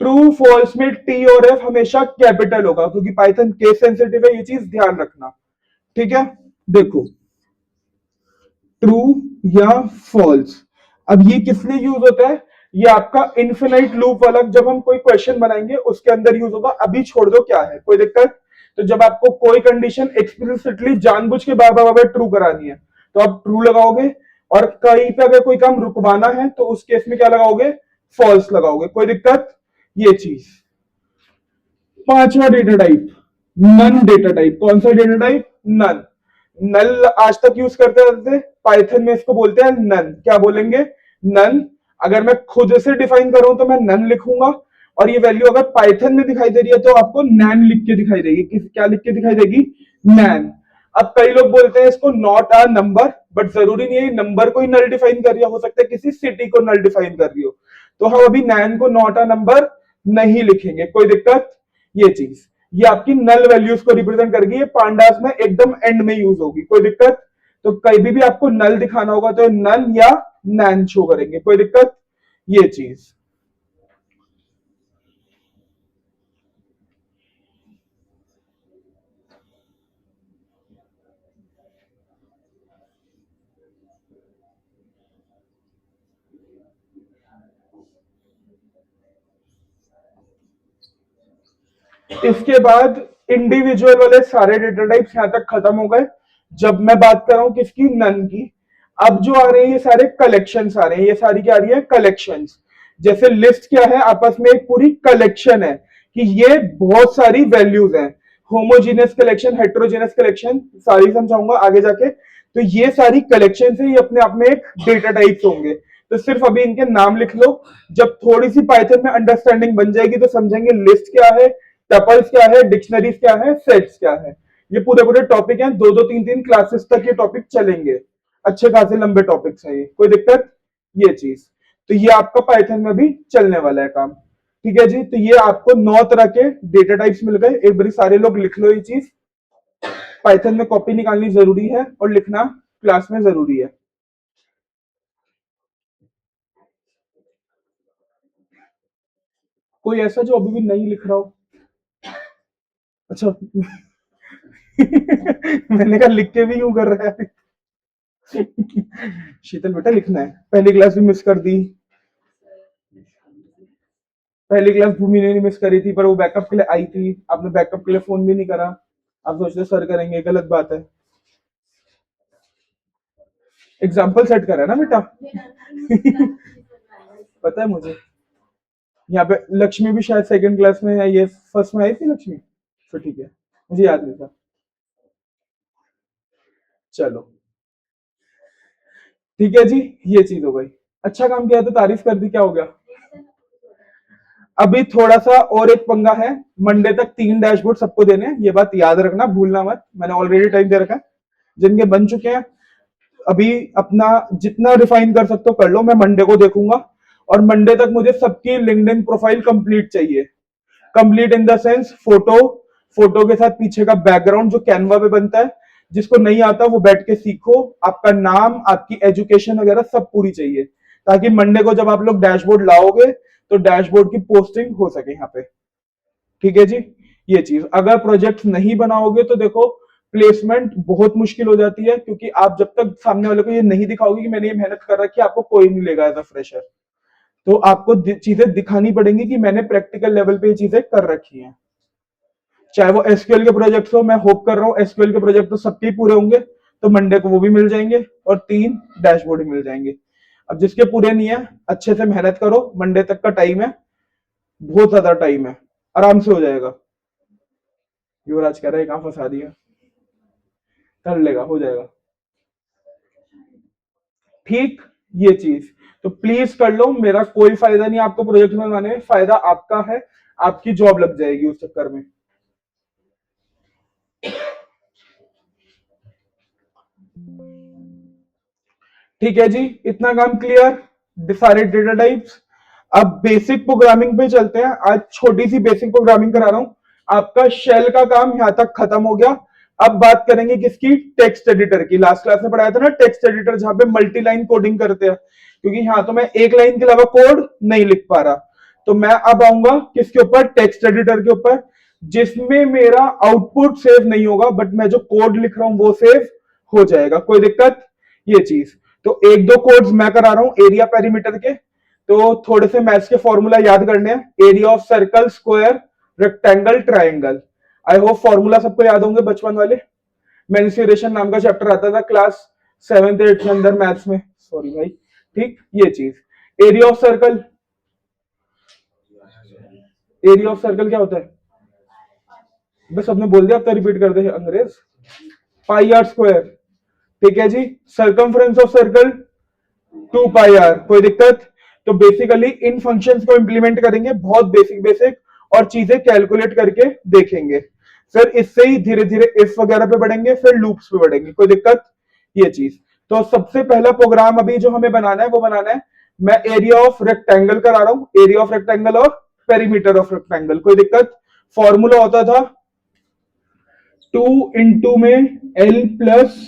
A: ट्रू फॉल्स में टी और एफ हमेशा कैपिटल होगा, क्योंकि पाइथन केस सेंसिटिव है, ये चीज ध्यान रखना, ठीक है। देखो, ट्रू या फॉल्स, अब ये किस लिए यूज होता है? ये आपका इन्फिनाइट लूप वाला जब हम कोई क्वेश्चन बनाएंगे उसके अंदर यूज होगा। अभी छोड़ दो क्या है, कोई दिक्कत। तो जब आपको कोई कंडीशन एक्सप्लिसिटली जानबूझ के बार बार ट्रू करानी है तो आप ट्रू लगाओगे, और कहीं पे अगर कोई काम रुकवाना है तो उस केस में क्या लगाओगे? फॉल्स लगाओगे, कोई दिक्कत। ये चीज। पांचवा data type none data type. कौन सा डेटा टाइप? नन। नल आज तक यूज करते रहते, पाइथन में इसको बोलते हैं नन। क्या बोलेंगे? नन। अगर मैं खुद से डिफाइन करूं तो मैं नन लिखूंगा, और ये वैल्यू अगर पाइथन में दिखाई दे रही है तो आपको नैन लिख के दिखाई देगी। क्या लिख के दिखाई देगी? नैन। अब कई लोग बोलते हैं इसको नॉट अ नंबर, बट जरूरी नहीं है नंबर को ही नल डिफाइन कर रही हो सकता है किसी सिटी को नल डिफाइन कर रही हो। तो हम अभी नैन को नॉट अ नंबर नहीं लिखेंगे, कोई दिक्कत। ये चीज, ये आपकी नल वैल्यूज को रिप्रेजेंट करगी। ये पांडास में एकदम एंड में यूज होगी, कोई दिक्कत। तो कहीं भी आपको नल दिखाना होगा तो नन या नैन शो करेंगे, कोई दिक्कत। ये चीज। इसके बाद इंडिविजुअल वाले सारे डेटा टाइप्स यहां तक खत्म हो गए। जब मैं बात कर रहा हूं किसकी? नन की। अब जो आ रहे हैं ये सारे कलेक्शंस आ रहे हैं। ये सारी क्या आ रही है? कलेक्शंस। जैसे लिस्ट क्या है? आपस में एक पूरी कलेक्शन है कि ये बहुत सारी वैल्यूज हैं। होमोजीनियस कलेक्शन, हेट्रोजेनियस कलेक्शन, सारी समझाऊंगा आगे जाके। तो ये सारी कलेक्शन है, ये अपने आप में एक डेटा टाइप्स होंगे। तो सिर्फ अभी इनके नाम लिख लो। जब थोड़ी सी पाइथन में अंडरस्टैंडिंग बन जाएगी तो समझेंगे लिस्ट क्या है, टपल्स क्या है, डिक्शनरीज क्या है, सेट्स क्या है। ये पूरे पूरे टॉपिक हैं, दो दो तीन तीन क्लासेस तक ये टॉपिक चलेंगे। अच्छे खासे लंबे टॉपिक्स हैं ये, कोई दिक्कत। ये चीज, तो ये आपका पाइथन में भी चलने वाला है काम, ठीक है जी। तो ये आपको 9 तरह के डेटा टाइप्स मिल गए। एक बारी सारे लोग लिख लो ये चीज। पाइथन में कॉपी निकालनी जरूरी है और लिखना क्लास में जरूरी है। कोई ऐसा जो अभी भी नहीं लिख रहा हो? अच्छा। मैंने कहा लिख के भी यूं कर रहा है। शीतल बेटा लिखना है। पहली क्लास भी मिस कर दी। पहली क्लास भूमि ने नहीं मिस करी थी, पर वो बैकअप के लिए आई थी। आपने बैकअप के लिए फोन भी नहीं करा। आप सोचते सर करेंगे, गलत बात है। एग्जाम्पल सेट करा है ना बेटा। पता है मुझे। यहाँ पे लक्ष्मी भी शायद सेकंड क्लास में है, ये फर्स्ट में आई थी लक्ष्मी। तो ठीक है, मुझे याद नहीं था। चलो ठीक है जी। ये चीज हो गई। अच्छा काम किया तो तारीफ कर दी, क्या हो गया। अभी थोड़ा सा और एक पंगा है। मंडे तक 3 डैशबोर्ड सबको देने हैं, ये बात याद रखना, भूलना मत। मैंने ऑलरेडी टाइम दे रखा है। जिनके बन चुके हैं अभी अपना जितना रिफाइन कर सकते हो कर लो। मैं मंडे को देखूंगा, और मंडे तक मुझे सबकी लिंक्डइन प्रोफाइल कंप्लीट चाहिए। Complete in the sense photo, photo के साथ पीछे का बैकग्राउंड जो कैनवा पे बनता है। जिसको नहीं आता वो बैठ के सीखो। आपका नाम, आपकी एजुकेशन वगैरह सब पूरी चाहिए, ताकि मंडे को जब आप लोग डैशबोर्ड लाओगे तो डैशबोर्ड की पोस्टिंग हो सके यहाँ पे, ठीक है जी। ये चीज, अगर प्रोजेक्ट नहीं बनाओगे तो देखो प्लेसमेंट बहुत मुश्किल हो जाती है, क्योंकि आप जब तक सामने वाले को ये नहीं दिखाओगे कि मैंने ये मेहनत कर रखी है, आपको कोई नहीं लेगा एज अ फ्रेशर। तो आपको चीजें दिखानी पड़ेंगी कि मैंने प्रैक्टिकल लेवल पे ये चीजें कर रखी हैं। चाहे वो एसक्यूएल के प्रोजेक्ट्स हो, मैं होप कर रहा हूँ एसक्यूएल के प्रोजेक्ट तो सबके ही पूरे होंगे, तो मंडे को वो भी मिल जाएंगे और 3 डैशबोर्ड भी मिल जाएंगे। अब जिसके पूरे नहीं है, अच्छे से मेहनत करो, मंडे तक का टाइम है, बहुत ज्यादा टाइम है, आराम से हो जाएगा। युवराज कह रहा है कहां फंसा दिया, कर लेगा, हो जाएगा ठीक। ये चीज तो प्लीज कर लो, मेरा कोई फायदा नहीं आपको प्रोजेक्ट में बनाने में, फायदा आपका है, आपकी जॉब लग जाएगी उस चक्कर में। ठीक है जी, इतना काम क्लियर, सारे डेटा टाइप्स। अब बेसिक प्रोग्रामिंग पे चलते हैं। आज छोटी सी बेसिक प्रोग्रामिंग करा रहा हूं, आपका शेल का काम यहां तक खत्म हो गया। अब बात करेंगे किसकी, टेक्स्ट एडिटर की। लास्ट क्लास में पढ़ाया था ना टेक्स्ट एडिटर, जहां पे मल्टी लाइन कोडिंग करते हैं, क्योंकि यहां तो मैं एक लाइन के अलावा कोड नहीं लिख पा रहा। तो मैं अब आऊंगा किसके ऊपर, टेक्स्ट एडिटर के ऊपर, जिसमें मेरा आउटपुट सेव नहीं होगा, बट मैं जो कोड लिख रहा हूं वो सेव हो जाएगा, कोई दिक्कत। ये चीज तो एक दो कोड्स मैं करा रहा हूं एरिया पेरीमीटर के, तो थोड़े से मैथ्स के फॉर्मूला याद करने हैं। Area of circle, square, rectangle, triangle. I hope formula सबको याद होंगे बचपन वाले। मेंसुरेशन नाम का चैप्टर आता था क्लास 7th 8th के अंदर मैथ्स में, सॉरी भाई। ठीक, ये चीज area of circle, area of circle क्या होता है, बस सबने बोल दिया, अब तो रिपीट कर दे अंग्रेज। पाई आर स्क्वायर, ठीक है जी। Circumference of circle 2 pi R, कोई दिक्कत। तो बेसिकली इन फंक्शंस को इंप्लीमेंट करेंगे, बहुत बेसिक बेसिक, और चीजें कैलकुलेट करके देखेंगे। फिर इससे ही धीरे धीरे इफ वगैरह पे बढ़ेंगे, फिर लूप्स पे बढ़ेंगे, कोई दिक्कत। ये चीज तो सबसे पहला प्रोग्राम अभी जो हमें बनाना है वो बनाना है, मैं एरिया ऑफ रेक्टेंगल करा रहा हूं, एरिया ऑफ रेक्टेंगल और पेरीमीटर ऑफ रेक्टेंगल, कोई दिक्कत। फॉर्मूला होता था 2 इंटू में एल प्लस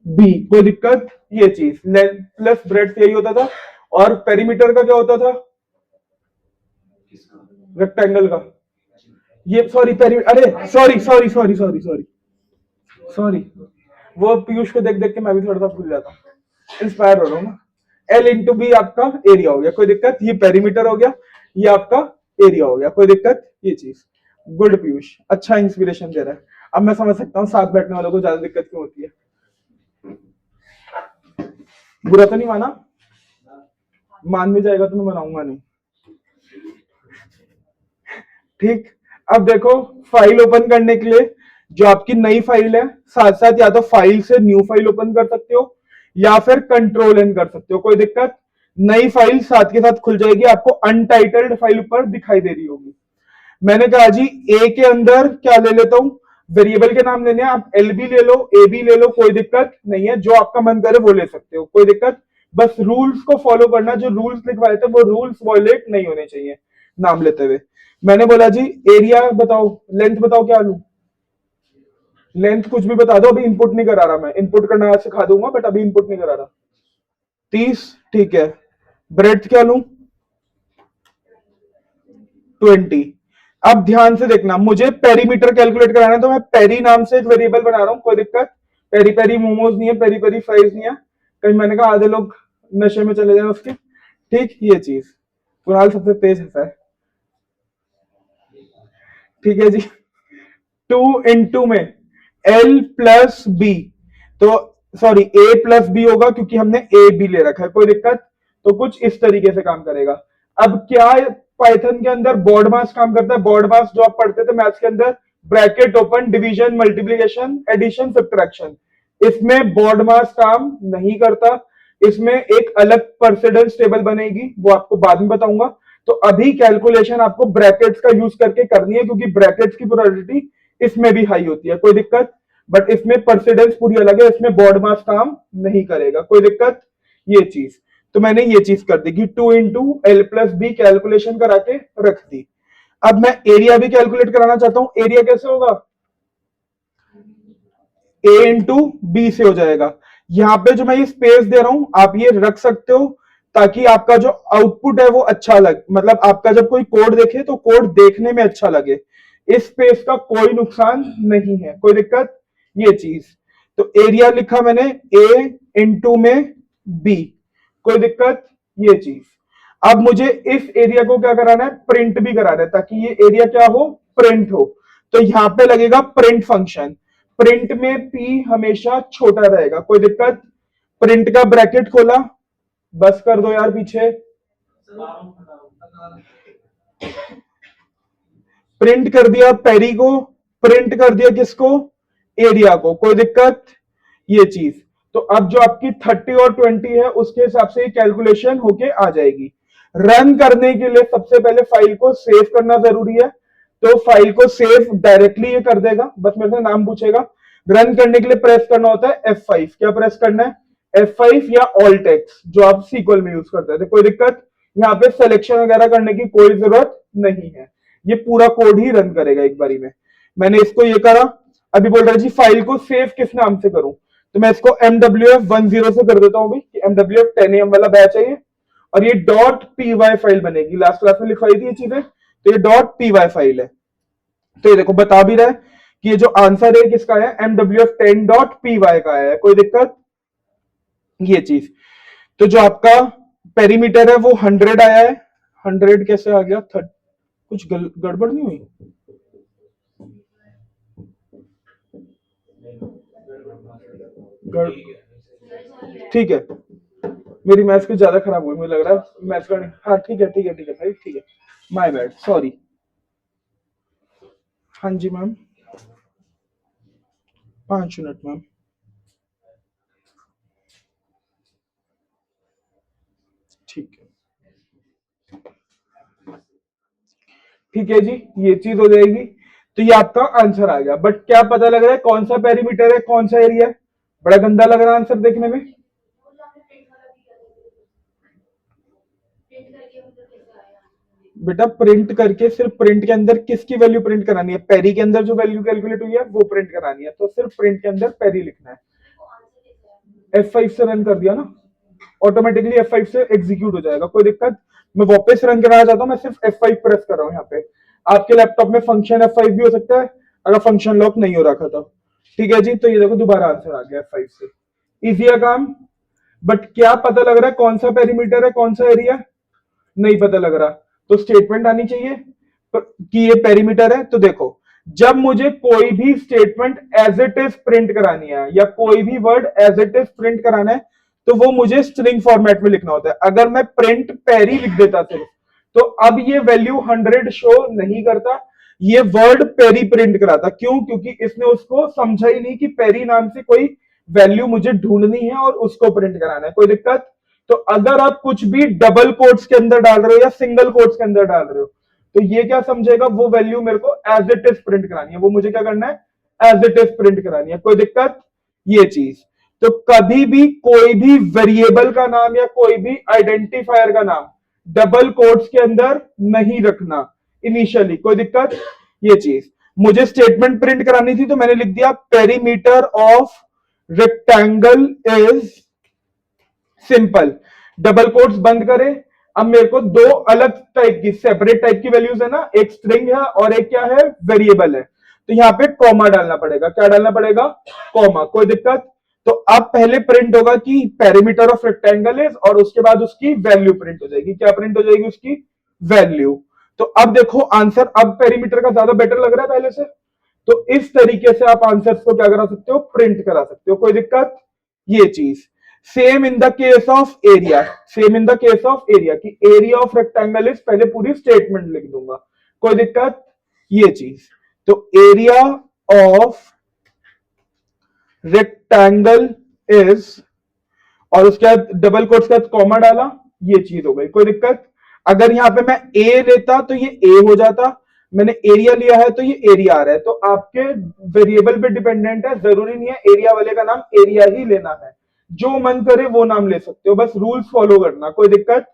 A: बी, कोई दिक्कत। ये चीज लेंथ प्लस ब्रेड्थ यही होता था। और पेरीमीटर का क्या होता था, रेक्टेंगल का, ये सॉरी अरे sorry sorry sorry sorry sorry sorry, वो पीयूष को देख देख के मैं भी थोड़ा सा भूल जाता हूँ, इंस्पायर हो रहा हूँ ना। एल इंटू बी आपका एरिया हो गया, कोई दिक्कत। ये पेरीमीटर हो गया, ये आपका एरिया हो गया, कोई दिक्कत। ये चीज गुड पीयूष, अच्छा इंस्पिरेशन दे रहा है। अब मैं समझ सकता हूँ साथ बैठने वालों को ज्यादा दिक्कत क्यों होती है। बुरा तो नहीं माना, मान भी जाएगा तो मैं बनाऊंगा नहीं। ठीक, अब देखो फाइल ओपन करने के लिए जो आपकी नई फाइल है, साथ साथ या तो फाइल से न्यू फाइल ओपन कर सकते हो या फिर कंट्रोल एन कर सकते हो, कोई दिक्कत। नई फाइल साथ के साथ खुल जाएगी, आपको अनटाइटल्ड फाइल ऊपर दिखाई दे रही होगी। मैंने कहा जी ए के अंदर क्या ले लेता हूं, वेरिएबल के नाम लेने हैं, आप एल बी ले लो, ए बी ले लो, कोई दिक्कत नहीं है, जो आपका मन करे वो ले सकते हो, कोई दिक्कत। बस रूल्स को फॉलो करना, जो रूल्स लिखवाए थे वो रूल्स वॉयलेट नहीं होने चाहिए नाम लेते हुए। मैंने बोला जी एरिया बताओ, लेंथ बताओ क्या लूं, लेंथ कुछ भी बता दो, अभी इनपुट नहीं करा रहा, मैं इनपुट करना सिखा दूंगा बट अभी इनपुट नहीं करा रहा। 30, ठीक है। ब्रेड्थ क्या लूं, 20। अब ध्यान से देखना, मुझे पेरीमीटर कैलकुलेट कराना है, तो मैं पेरी नाम से एक वेरिएबल बना रहा हूं, कोई दिक्कत। पेरी पेरी मोमोज नहीं है, पेरी पेरी फ्राइज नहीं है, कहीं मैंने कहा आधे लोग नशे में चले जाए उसके। ठीक, ये चीज कुणाल सबसे तेज हंसा है, ठीक है जी। 2 इंटू में एल प्लस बी, तो सॉरी ए प्लस बी होगा क्योंकि हमने ए बी ले रखा है, कोई दिक्कत। तो कुछ इस तरीके से काम करेगा। अब क्या पाइथन के अंदर बोर्ड मास काम करता है, बोर्ड मास जो आप पढ़ते थे मैथ्स के अंदर, bracket open, division, multiplication, addition, subtraction, इसमें बोर्ड मास काम नहीं करता। इसमें एक अलग परसेंटेज टेबल बनेगी, वो आपको बाद में बताऊंगा। तो अभी कैलकुलेशन आपको ब्रैकेट्स का यूज करके करनी है, क्योंकि ब्रैकेट्स की प्रोबेबिलिटी इसमें भी हाई होती है, कोई दिक्कत। बट इसमें परसेंटेज पूरी अलग है, इसमें बोर्ड मास काम नहीं करेगा, कोई दिक्कत। ये चीज तो मैंने ये चीज कर दी कि 2 into L plus B calculation करा के रख दी। अब मैं एरिया भी कैलकुलेट कराना चाहता हूं, एरिया कैसे होगा, ए इंटू बी से हो जाएगा। यहां पे जो मैं ये स्पेस दे रहा हूं आप ये रख सकते हो, ताकि आपका जो आउटपुट है वो अच्छा लगे, मतलब आपका जब कोई कोड देखे तो कोड देखने में अच्छा लगे। इस स्पेस का कोई नुकसान नहीं है, कोई दिक्कत। ये चीज। तो एरिया लिखा मैंने ए इंटू में बी, कोई दिक्कत? ये चीज। अब मुझे इस एरिया को क्या कराना है, प्रिंट भी कराना है, ताकि ये एरिया क्या हो, प्रिंट हो। तो यहां पे लगेगा प्रिंट फंक्शन। प्रिंट में पी हमेशा छोटा रहेगा, कोई दिक्कत? प्रिंट का ब्रैकेट खोला, बस कर दो यार पीछे। प्रिंट कर दिया पेरी को, प्रिंट कर दिया किसको, एरिया को, कोई दिक्कत? ये चीज। तो अब जो आपकी 30 और 20 है उसके हिसाब से कैलकुलेशन होके आ जाएगी। रन करने के लिए सबसे पहले फाइल को सेव करना जरूरी है, तो फाइल को सेव डायरेक्टली ये कर देगा, बस मेरे से नाम पूछेगा। रन करने के लिए प्रेस करना होता है F5। क्या प्रेस करना है, F5 या ऑल्ट एक्स, जो आप सीक्वल में यूज करते थे, कोई दिक्कत? यहाँ पे सिलेक्शन वगैरह करने की कोई जरूरत नहीं है, ये पूरा कोड ही रन करेगा एक बारी में। मैंने इसको ये करा, अभी बोल रहा है जी फाइल को सेव किस नाम से करूं, तो मैं इसको MWF10 से कर देता हूं भाई, कि MWF10AM वाला बैच है ये, और ये .py फाइल बनेगी। लास्ट क्लास में लिखवाई थी ये चीजें, तो ये .py फाइल है। तो ये देखो बता भी रहा है कि ये जो आंसर है किसका है, MWF10.py का है, कोई दिक्कत? ये चीज। तो जो आपका पेरीमीटर है वो 100 आया है। 100 कैसे आ गया, कुछ गड़बड़ नहीं हुई? ठीक है, मेरी मैथ्स कुछ ज्यादा खराब हुई, मुझे लग रहा है मैथ्स का। हाँ ठीक है ठीक है ठीक है भाई, ठीक है, माय बैड, सॉरी। हाँ जी मैम, 5 मिनट मैम। ठीक है ठीक है जी, ये चीज हो जाएगी। तो ये आपका आंसर आ गया, बट क्या पता लग रहा है कौन सा पेरीमीटर है, कौन सा एरिया है? बड़ा गंदा लग रहा है आंसर देखने में। बेटा प्रिंट करके, सिर्फ प्रिंट के अंदर किसकी वैल्यू प्रिंट करानी है, पेरी के अंदर जो वैल्यू कैलकुलेट हुई है वो प्रिंट करानी है, तो सिर्फ प्रिंट के अंदर पेरी लिखना है। F5 से रन कर दिया ना, ऑटोमेटिकली F5 से एग्जीक्यूट हो जाएगा, कोई दिक्कत? मैं वापस रन कराना चाहता हूं, मैं सिर्फ F5 प्रेस कर रहा हूं यहाँ पे। आपके लैपटॉप में फंक्शन F5 भी हो सकता है अगर फंक्शन लॉक नहीं हो रखा था। ठीक है जी, तो ये देखो दोबारा आंसर आ गया F5 से। इजी है काम, बट क्या पता लग रहा है कौन सा पेरीमीटर है, कौन सा एरिया? नहीं पता लग रहा, तो स्टेटमेंट आनी चाहिए कि ये पेरीमीटर है। तो देखो, जब मुझे कोई भी statement as it is print करानी है, या कोई भी word as it is print कराना है, तो वो मुझे स्ट्रिंग फॉर्मेट में लिखना होता है। अगर मैं प्रिंट पेरी लिख देता सिर्फ, तो अब ये वैल्यू 100 शो नहीं करता, ये वर्ड पेरी प्रिंट कराता। क्यों? क्योंकि इसने उसको समझा ही नहीं कि पेरी नाम से कोई वैल्यू मुझे ढूंढनी है और उसको प्रिंट कराना है, कोई दिक्कत? तो अगर आप कुछ भी डबल कोट्स के अंदर डाल रहे हो या सिंगल कोट्स के अंदर डाल रहे हो, तो ये क्या समझेगा, वो वैल्यू मेरे को एज इट इज प्रिंट करानी है, वो मुझे क्या करना है, एज इट इज प्रिंट करानी है, कोई दिक्कत? ये चीज। तो कभी भी कोई भी वेरिएबल का नाम या कोई भी आइडेंटिफायर का नाम डबल कोट्स के अंदर नहीं रखना इनिशियली, कोई दिक्कत? ये चीज। मुझे स्टेटमेंट प्रिंट करानी थी, तो मैंने लिख दिया perimeter of rectangle is simple, double quotes बंद करें। अब मेरे को दो अलग टाइप की, सेपरेट टाइप की वैल्यूज है ना, एक स्ट्रिंग है और एक क्या है, वेरिएबल है। तो यहाँ पे कॉमा डालना पड़ेगा, क्या डालना पड़ेगा, कॉमा, कोई दिक्कत? तो अब पहले प्रिंट होगा कि पेरीमीटर ऑफ रेक्टेंगल इज, और उसके बाद उसकी वैल्यू प्रिंट हो जाएगी। क्या प्रिंट हो जाएगी, उसकी वैल्यू। तो अब देखो आंसर, अब पेरीमीटर का ज्यादा बेटर लग रहा है पहले से। तो इस तरीके से आप आंसर्स को क्या करा सकते हो, प्रिंट करा सकते हो, कोई दिक्कत? ये चीज। Same in the case of area, same in the case of area, की एरिया ऑफ रेक्टेंगल इज, पहले पूरी स्टेटमेंट लिख दूंगा, कोई दिक्कत? ये चीज। तो एरिया ऑफ रेक्टेंगल इज, और उसके बाद डबल कोट्स के बाद कॉमा डाला, ये चीज हो गई, कोई दिक्कत? अगर यहां पे मैं ए लेता तो ये ए हो जाता, मैंने एरिया लिया है तो ये एरिया आ रहा है। तो आपके वेरिएबल पे डिपेंडेंट है, जरूरी नहीं है एरिया वाले का नाम एरिया ही लेना है, जो मन करे वो नाम ले सकते हो, बस रूल्स फॉलो करना, कोई दिक्कत?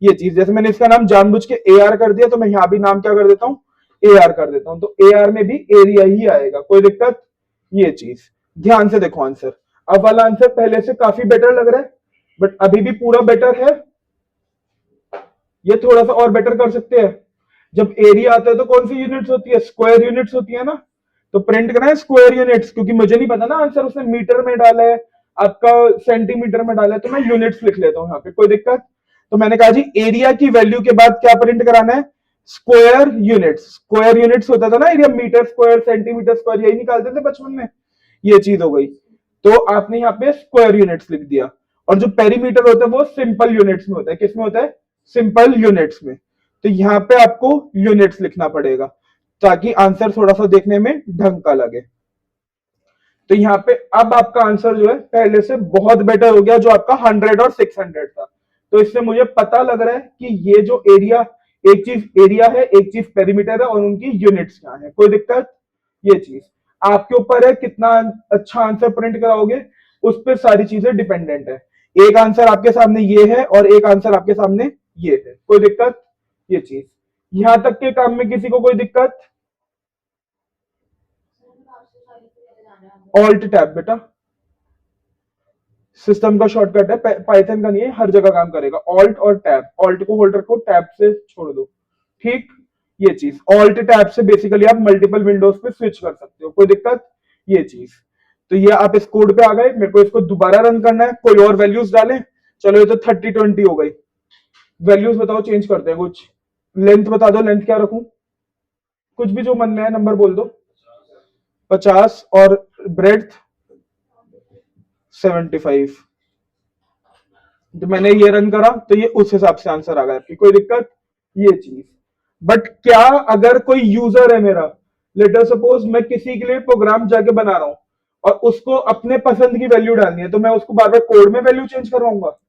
A: ये चीज। जैसे मैंने इसका नाम जानबूझ के ए आर कर दिया, तो मैं यहां भी नाम क्या कर देता हूं, ए आर कर देता हूं, तो ए आर में भी एरिया ही आएगा, कोई दिक्कत? ये चीज। ध्यान से देखो आंसर, अब वाला आंसर पहले से काफी बेटर लग रहा है, बट अभी भी पूरा बेटर है, ये थोड़ा सा और बेटर कर सकते हैं। जब एरिया आता है तो कौन सी यूनिट्स होती है, स्क्वायर यूनिट्स होती है ना, तो प्रिंट करना है स्क्वायर यूनिट्स, क्योंकि मुझे नहीं पता ना आंसर उसने मीटर में डाला है आपका सेंटीमीटर में डाला है, तो मैं यूनिट्स लिख लेता हूँ यहाँ पे, कोई दिक्कत। तो मैंने कहा जी एरिया की वैल्यू के बाद क्या प्रिंट कराना है, स्क्वायर यूनिट्स। स्क्वायर यूनिट्स होता था ना area, metre square centimetre square यही निकालते थे बचपन में, ये चीज हो गई। तो आपने यहाँ पे स्क्वायर यूनिट्स लिख दिया, और जो पेरीमीटर होता है वो सिंपल यूनिट्स में होता है, किसमें होता है, सिंपल यूनिट्स में। तो यहाँ पे आपको यूनिट्स लिखना पड़ेगा ताकि आंसर थोड़ा सा देखने में ढंग का लगे। तो यहाँ पे अब आपका आंसर जो है पहले से बहुत बेटर हो गया, जो आपका 100 और 600 था। तो इससे मुझे पता लग रहा है कि ये जो एरिया, एक चीज एरिया है, एक चीज पेरीमीटर है, और उनकी यूनिट्स क्या है, कोई दिक्कत। ये चीज आपके ऊपर है, कितना अच्छा आंसर प्रिंट कराओगे उस पर सारी चीजें डिपेंडेंट है। एक आंसर आपके सामने ये है और एक आंसर आपके सामने ये है, कोई दिक्कत। ये चीज यहां तक के काम में किसी को कोई दिक्कत। ऑल्ट टैब बेटा सिस्टम का शॉर्टकट है, पाइथन का नहीं है, हर जगह काम करेगा। ऑल्ट और टैब, ऑल्ट को होल्ड रखो, टैब से छोड़ दो, ठीक। ये चीज ऑल्ट टैब से बेसिकली आप मल्टीपल विंडोज पे स्विच कर सकते हो, कोई दिक्कत। ये चीज, तो ये आप इस कोड पे आ गए, मेरे को इसको दोबारा रन करना है, कोई और वैल्यूज डालें। चलो ये तो 30-20 हो गई। वैल्यूज बताओ, चेंज करते हैं कुछ। लेंथ बता दो, लेंथ क्या रखूं, कुछ भी जो मन में है नंबर बोल दो। 50 और ब्रेड्थ 75। तो मैंने ये रन करा तो ये उस हिसाब से आंसर आ गया आपकी, कोई दिक्कत। ये चीज, बट क्या अगर कोई यूजर है मेरा, लेटर सपोज मैं किसी के लिए प्रोग्राम जाके बना रहा हूं और उसको अपने पसंद की वैल्यू डालनी है, तो मैं उसको बार बार कोड में वैल्यू चेंज करवाऊंगा।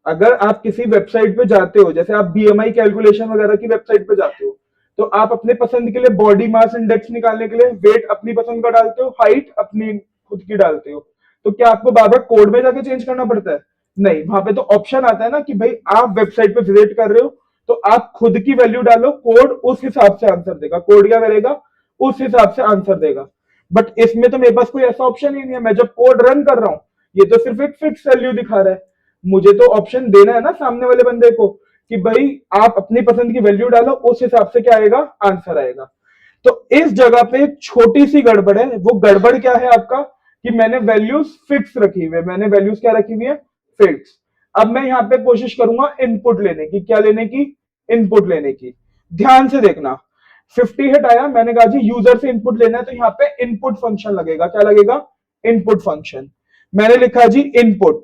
A: अगर आप किसी वेबसाइट पे जाते हो, जैसे आप बीएमआई कैलकुलेशन वगैरह की वेबसाइट पे जाते हो, तो आप अपने पसंद के लिए बॉडी मास इंडेक्स निकालने के लिए वेट अपनी पसंद का डालते हो, हाइट अपनी खुद की डालते हो। तो क्या आपको बार बार कोड में जाके चेंज करना पड़ता है? नहीं, वहां पे तो ऑप्शन आता है ना कि भाई आप वेबसाइट पे विजिट कर रहे हो तो आप खुद की वैल्यू डालो, कोड उस हिसाब से आंसर देगा, कोड क्या करेगा, उस हिसाब से आंसर देगा। बट इसमें तो मेरे पास कोई ऐसा ऑप्शन ही नहीं है, मैं जब कोड रन कर रहा हूं ये तो सिर्फ एक फिक्स वैल्यू दिखा रहा है। मुझे तो ऑप्शन देना है ना सामने वाले बंदे को कि भाई आप अपनी पसंद की वैल्यू डालो, उस हिसाब से क्या आएगा, आंसर आएगा। तो इस जगह पे एक छोटी सी गड़बड़ है, वो गड़बड़ क्या है आपका, कि मैंने वैल्यूज फिक्स रखी हुई है, मैंने वैल्यूज क्या रखी हुई है, फिक्स। अब मैं यहां पे कोशिश करूंगा इनपुट लेने की, क्या लेने की, इनपुट लेने की। ध्यान से देखना, 50 हिट आया, मैंने कहा जी यूजर से इनपुट लेना है, तो यहाँ पे इनपुट फंक्शन लगेगा, क्या लगेगा, इनपुट फंक्शन। मैंने लिखा जी इनपुट,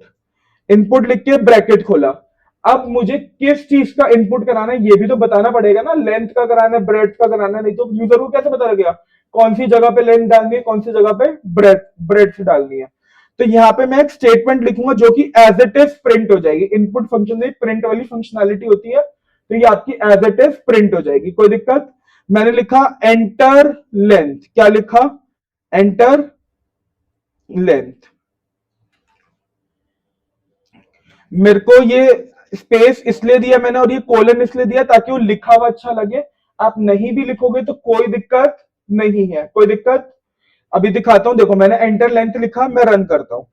A: इनपुट लिख के ब्रैकेट खोला। अब मुझे किस चीज का इनपुट कराना है ये भी तो बताना पड़ेगा ना, लेंथ का कराना है, ब्रेड्थ का कराना है, नहीं तो यूजर को कैसे पता लगेगा कौन सी जगह पे लेंथ डालनी है, कौन सी जगह पे ब्रेड्थ डालनी है। तो यहाँ पे मैं एक स्टेटमेंट लिखूंगा जो कि एज इट इज प्रिंट हो जाएगी। इनपुट फंक्शन में प्रिंट वाली फंक्शनैलिटी होती है, तो ये आपकी एज इट इज प्रिंट हो जाएगी, कोई दिक्कत। मैंने लिखा एंटर लेंथ, क्या लिखा, एंटर लेंथ। मेरे को ये स्पेस इसलिए दिया मैंने और ये कोलन इसलिए दिया ताकि वो लिखा हुआ अच्छा लगे। आप नहीं भी लिखोगे तो कोई दिक्कत नहीं है, कोई दिक्कत। अभी दिखाता हूं, देखो मैंने एंटर लेंथ लिखा, मैं रन करता हूं।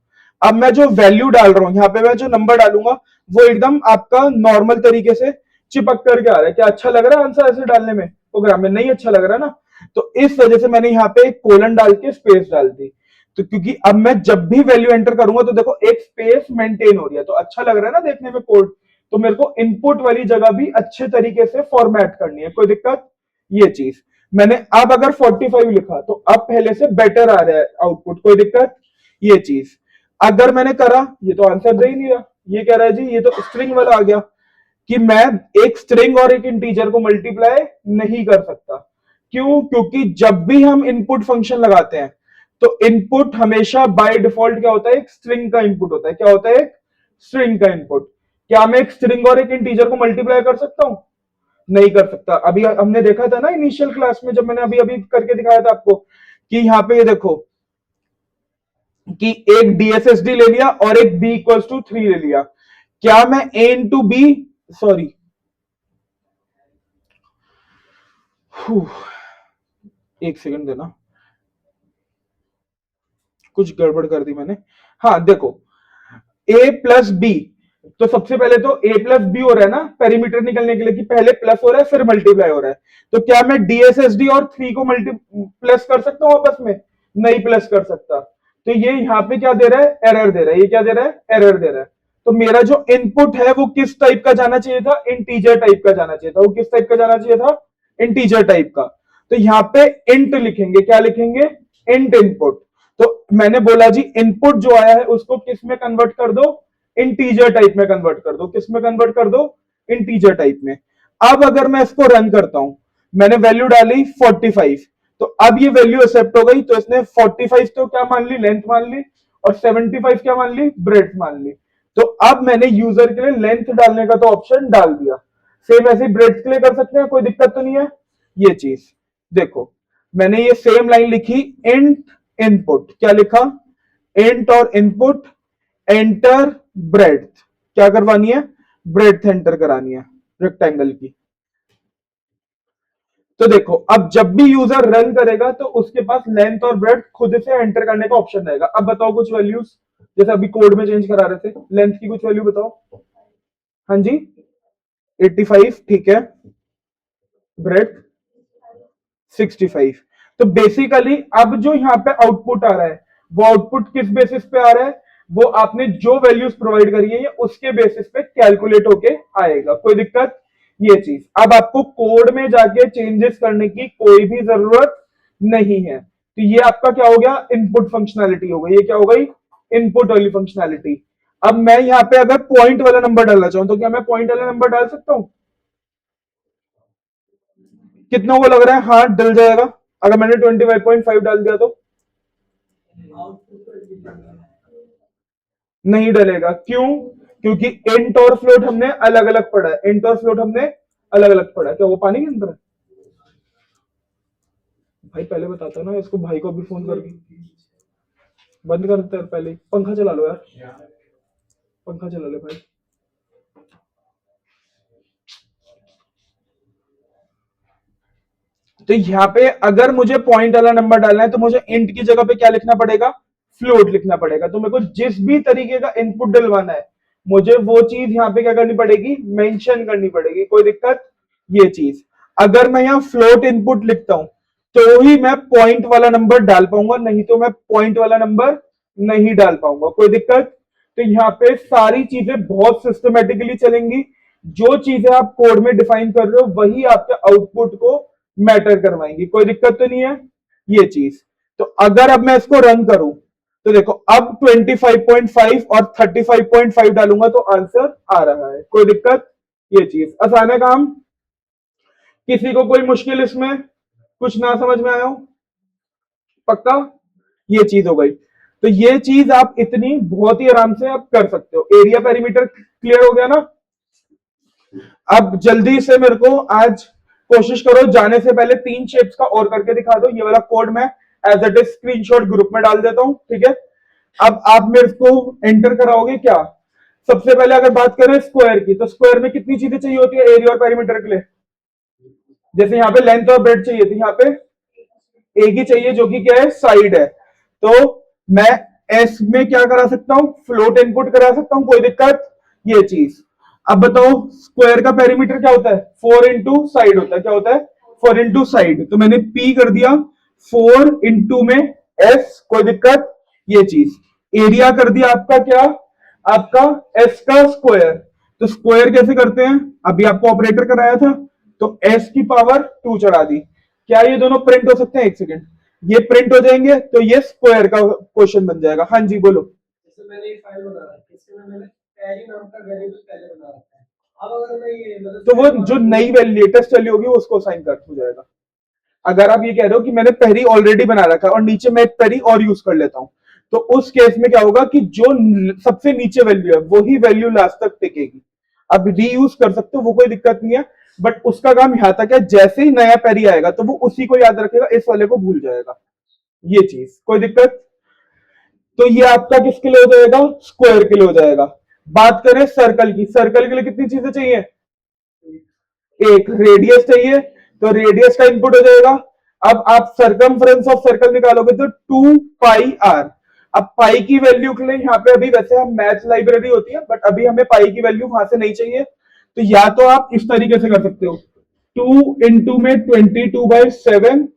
A: अब मैं जो वैल्यू डाल रहा हूं यहाँ पे, मैं जो नंबर डालूंगा वो एकदम आपका नॉर्मल तरीके से चिपक करके आ रहा है। क्या अच्छा लग रहा है आंसर ऐसे डालने में, प्रोग्राम में नहीं अच्छा लग रहा ना। तो इस वजह से मैंने यहाँ पे एक कोलन डाल के स्पेस डाल दी। तो क्योंकि अब मैं जब भी वैल्यू एंटर करूंगा तो देखो एक स्पेस मेंटेन हो रही है, तो अच्छा लग रहा है ना देखने में कोड। तो मेरे को इनपुट वाली जगह भी अच्छे तरीके से फॉर्मेट करनी है, कोई दिक्कत। ये चीज मैंने अब अगर 45 लिखा तो अब पहले से बेटर आ रहा है आउटपुट, कोई दिक्कत। ये चीज अगर मैंने करा, ये तो आंसर दे ही नहीं रहा, ये कह रहा है जी ये तो स्ट्रिंग वाला आ गया कि मैं एक स्ट्रिंग और एक इंटीजर को मल्टीप्लाई नहीं कर सकता। क्यों, क्योंकि जब भी हम इनपुट फंक्शन लगाते हैं तो इनपुट हमेशा बाय डिफॉल्ट क्या होता है, एक स्ट्रिंग का इनपुट होता है। क्या होता है, एक स्ट्रिंग का इनपुट। क्या मैं एक स्ट्रिंग और एक इंटीजर को मल्टीप्लाई कर सकता हूं, नहीं कर सकता। अभी हमने देखा था ना इनिशियल क्लास में, जब मैंने अभी अभी करके दिखाया था आपको कि यहाँ पे ये देखो कि एक डीएसएसडी ले लिया और एक बी इक्वल्स टू 3 ले लिया। क्या मैं ए इंटू बी, सॉरी एक सेकंड देना, कुछ गड़बड़ कर दी मैंने। हाँ देखो, ए प्लस बी, तो सबसे पहले तो a प्लस बी हो रहा है ना पेरीमीटर निकलने के लिए, कि पहले प्लस हो रहा है फिर मल्टीप्लाई हो रहा है। तो क्या मैं डीएसएसडी और 3 को मल्टी प्लस कर सकता हूँ आपस में? नहीं प्लस कर सकता। तो ये यहाँ पे क्या दे रहा है? एरर दे रहा है। ये क्या दे रहा है? एरर दे रहा है। तो मेरा जो इनपुट है वो किस टाइप का जाना चाहिए था? इंटीजर टाइप का जाना चाहिए था। वो किस टाइप का जाना चाहिए था? इंटीजर टाइप का। तो यहाँ पे इंट लिखेंगे। क्या लिखेंगे? Int input. तो मैंने बोला जी इनपुट जो आया है उसको किस में कन्वर्ट कर दो? इंटीजर टाइप में कन्वर्ट कर दो। किस में कन्वर्ट कर दो? इंटीजर टाइप में। अब अगर मैं इसको रन करता हूं, मैंने वैल्यू डाली 45, तो अब ये वैल्यू एक्सेप्ट हो गई। तो इसने 45 तो क्या मान ली? लेंथ मान ली। और 75 क्या मान ली? ब्रेड्थ मान ली। तो अब मैंने यूजर के लिए लेंथ डालने का तो ऑप्शन डाल दिया। सेम ऐसे ब्रेड्थ के लिए कर सकते हैं, कोई दिक्कत तो नहीं है। ये चीज देखो, मैंने ये सेम लाइन लिखी, इंट इनपुट। क्या लिखा? इंट और इनपुट एंटर ब्रेड्थ। क्या करवानी है? ब्रेड्थ एंटर करानी है रेक्टेंगल की। तो देखो, अब जब भी यूजर रन करेगा तो उसके पास लेंथ और ब्रेड्थ खुद से एंटर करने का ऑप्शन रहेगा। अब बताओ कुछ वैल्यूज, जैसे अभी कोड में चेंज करा रहे थे। लेंथ की कुछ वैल्यू बताओ। हाँ जी, 85, ठीक है। ब्रेड्थ 65। तो बेसिकली अब जो यहाँ पे आउटपुट आ रहा है, वो आउटपुट किस बेसिस पे आ रहा है? वो आपने जो वैल्यूज प्रोवाइड करी है उसके बेसिस पे कैलकुलेट होके आएगा। कोई दिक्कत? ये चीज अब आपको कोड में जाके चेंजेस करने की कोई भी जरूरत नहीं है। तो ये आपका क्या हो गया? इनपुट फंक्शनैलिटी हो गई। ये क्या हो गई? इनपुट वाली फंक्शनैलिटी। अब मैं यहाँ पे अगर पॉइंट वाला नंबर डालना चाहूं तो क्या मैं पॉइंट वाला नंबर डाल सकता हूं? कितनों को लग रहा है हाँ डल जाएगा अगर मैंने 25.5 डाल दिया तो? नहीं डलेगा। क्यों? क्योंकि इंट और फ्लोट हमने अलग अलग पढ़ा है। इंट और फ्लोट हमने अलग अलग पढ़ा है। क्या वो पानी के अंदर है? भाई पहले बताता ना, इसको भाई को अभी फोन करके बंद कर देता है। पहले पंखा चला लो यार, पंखा चला ले भाई। तो यहाँ पे अगर मुझे पॉइंट वाला नंबर डालना है तो मुझे इंट की जगह पे क्या लिखना पड़ेगा? फ्लोट लिखना पड़ेगा। तो मेरे को जिस भी तरीके का इनपुट डलवाना है मुझे वो चीज यहाँ पे क्या करनी पड़ेगी? मेंशन करनी पड़ेगी। कोई दिक्कत? ये चीज अगर मैं यहाँ फ्लोट इनपुट लिखता हूं तो ही मैं पॉइंट वाला नंबर डाल पाऊंगा, नहीं तो मैं पॉइंट वाला नंबर नहीं डाल पाऊंगा। कोई दिक्कत? तो यहाँ पे सारी चीजें बहुत सिस्टमेटिकली चलेंगी। जो चीजें आप कोड में डिफाइन कर रहे हो वही आपके आउटपुट को मैटर करवाएंगी। कोई दिक्कत तो नहीं है। ये चीज तो अगर अब मैं इसको रन करूं तो देखो, अब 25.5 और 35.5 डालूंगा तो आंसर आ रहा है। कोई दिक्कत? ये चीज आसान है काम। किसी को कोई मुश्किल इसमें कुछ ना समझ में आया हो? पक्का? ये चीज हो गई। तो ये चीज आप इतनी बहुत ही आराम से आप कर सकते हो। एरिया पेरीमीटर क्लियर हो गया ना? अब जल्दी से मेरे को आज कोशिश करो, जाने से पहले 3 शेप्स का और करके दिखा दो। ये वाला कोड मैं as it is screenshot group में डाल देता हूं, ठीक है? अब आप मेरे को एंटर कराओगे क्या? सबसे पहले अगर बात करें स्क्वायर की, तो स्क्वायर में कितनी चीजें चाहिए होती है एरिया और पेरीमीटर के लिए? जैसे यहाँ पे लेंथ और ब्रेड्थ चाहिए थी, यहाँ पे एक ही चाहिए जो कि क्या है? साइड है। तो मैं एस में क्या करा सकता हूं? फ्लोट इनपुट करा सकता हूं। कोई दिक्कत? ये चीज अब बताओ, स्क्वायर का पेरीमीटर क्या होता है? 4 इंटू साइड होता है। क्या होता है? 4 इंटू साइड। तो मैंने पी कर दिया 4 इंटू में एस। कोई दिक्कत? ये चीज एरिया कर दिया आपका क्या? आपका एस का स्क्वायर। तो स्क्वायर कैसे करते हैं? अभी आपको ऑपरेटर कराया था, तो एस की पावर 2 चढ़ा दी। क्या ये दोनों प्रिंट हो सकते हैं? एक सेकेंड, ये प्रिंट हो जाएंगे तो ये स्क्वायर का क्वेश्चन बन जाएगा। हाँ जी बोलो। जैसे मैंने ये फाइल बना रखा है, इसमें मैंने पैरी नाम का वेरिएबल पहले बना रखा है। अब अगर मैं ये मतलब तो वो जो नई लेटेस्ट वैल्यू होगी उसको असाइन कर हो जाएगा। अगर आप ये कह रहे हो कि मैंने पेरी ऑलरेडी बना रखा है और नीचे मैं एक पेरी और यूज कर लेता हूं, तो उस केस में क्या होगा कि जो सबसे नीचे वैल्यू है वही वैल्यू लास्ट तक टिकेगी। अब रीयूज कर सकते हो, वो कोई दिक्कत नहीं है। बट उसका काम यहां तक है, जैसे ही नया पेरी आएगा तो वो उसी को याद रखेगा, इस वाले को भूल जाएगा। ये चीज कोई दिक्कत? तो ये आपका किसके लिए हो जाएगा? स्क्वायर के लिए हो जाएगा। बात करें सर्कल की, सर्कल के लिए कितनी चीजें चाहिए? एक रेडियस चाहिए, तो रेडियस का इनपुट हो जाएगा। अब आप सरकमफ्रेंस ऑफ सर्कल निकालोगे तो 2 पाई आर। अब पाई की वैल्यू के लिए यहाँ पे अभी वैसे हम मैथ लाइब्रेरी होती है, बट अभी हमें पाई की वैल्यू वहां से नहीं चाहिए, तो या तो आप इस तरीके से कर सकते हो, 2 में 22/7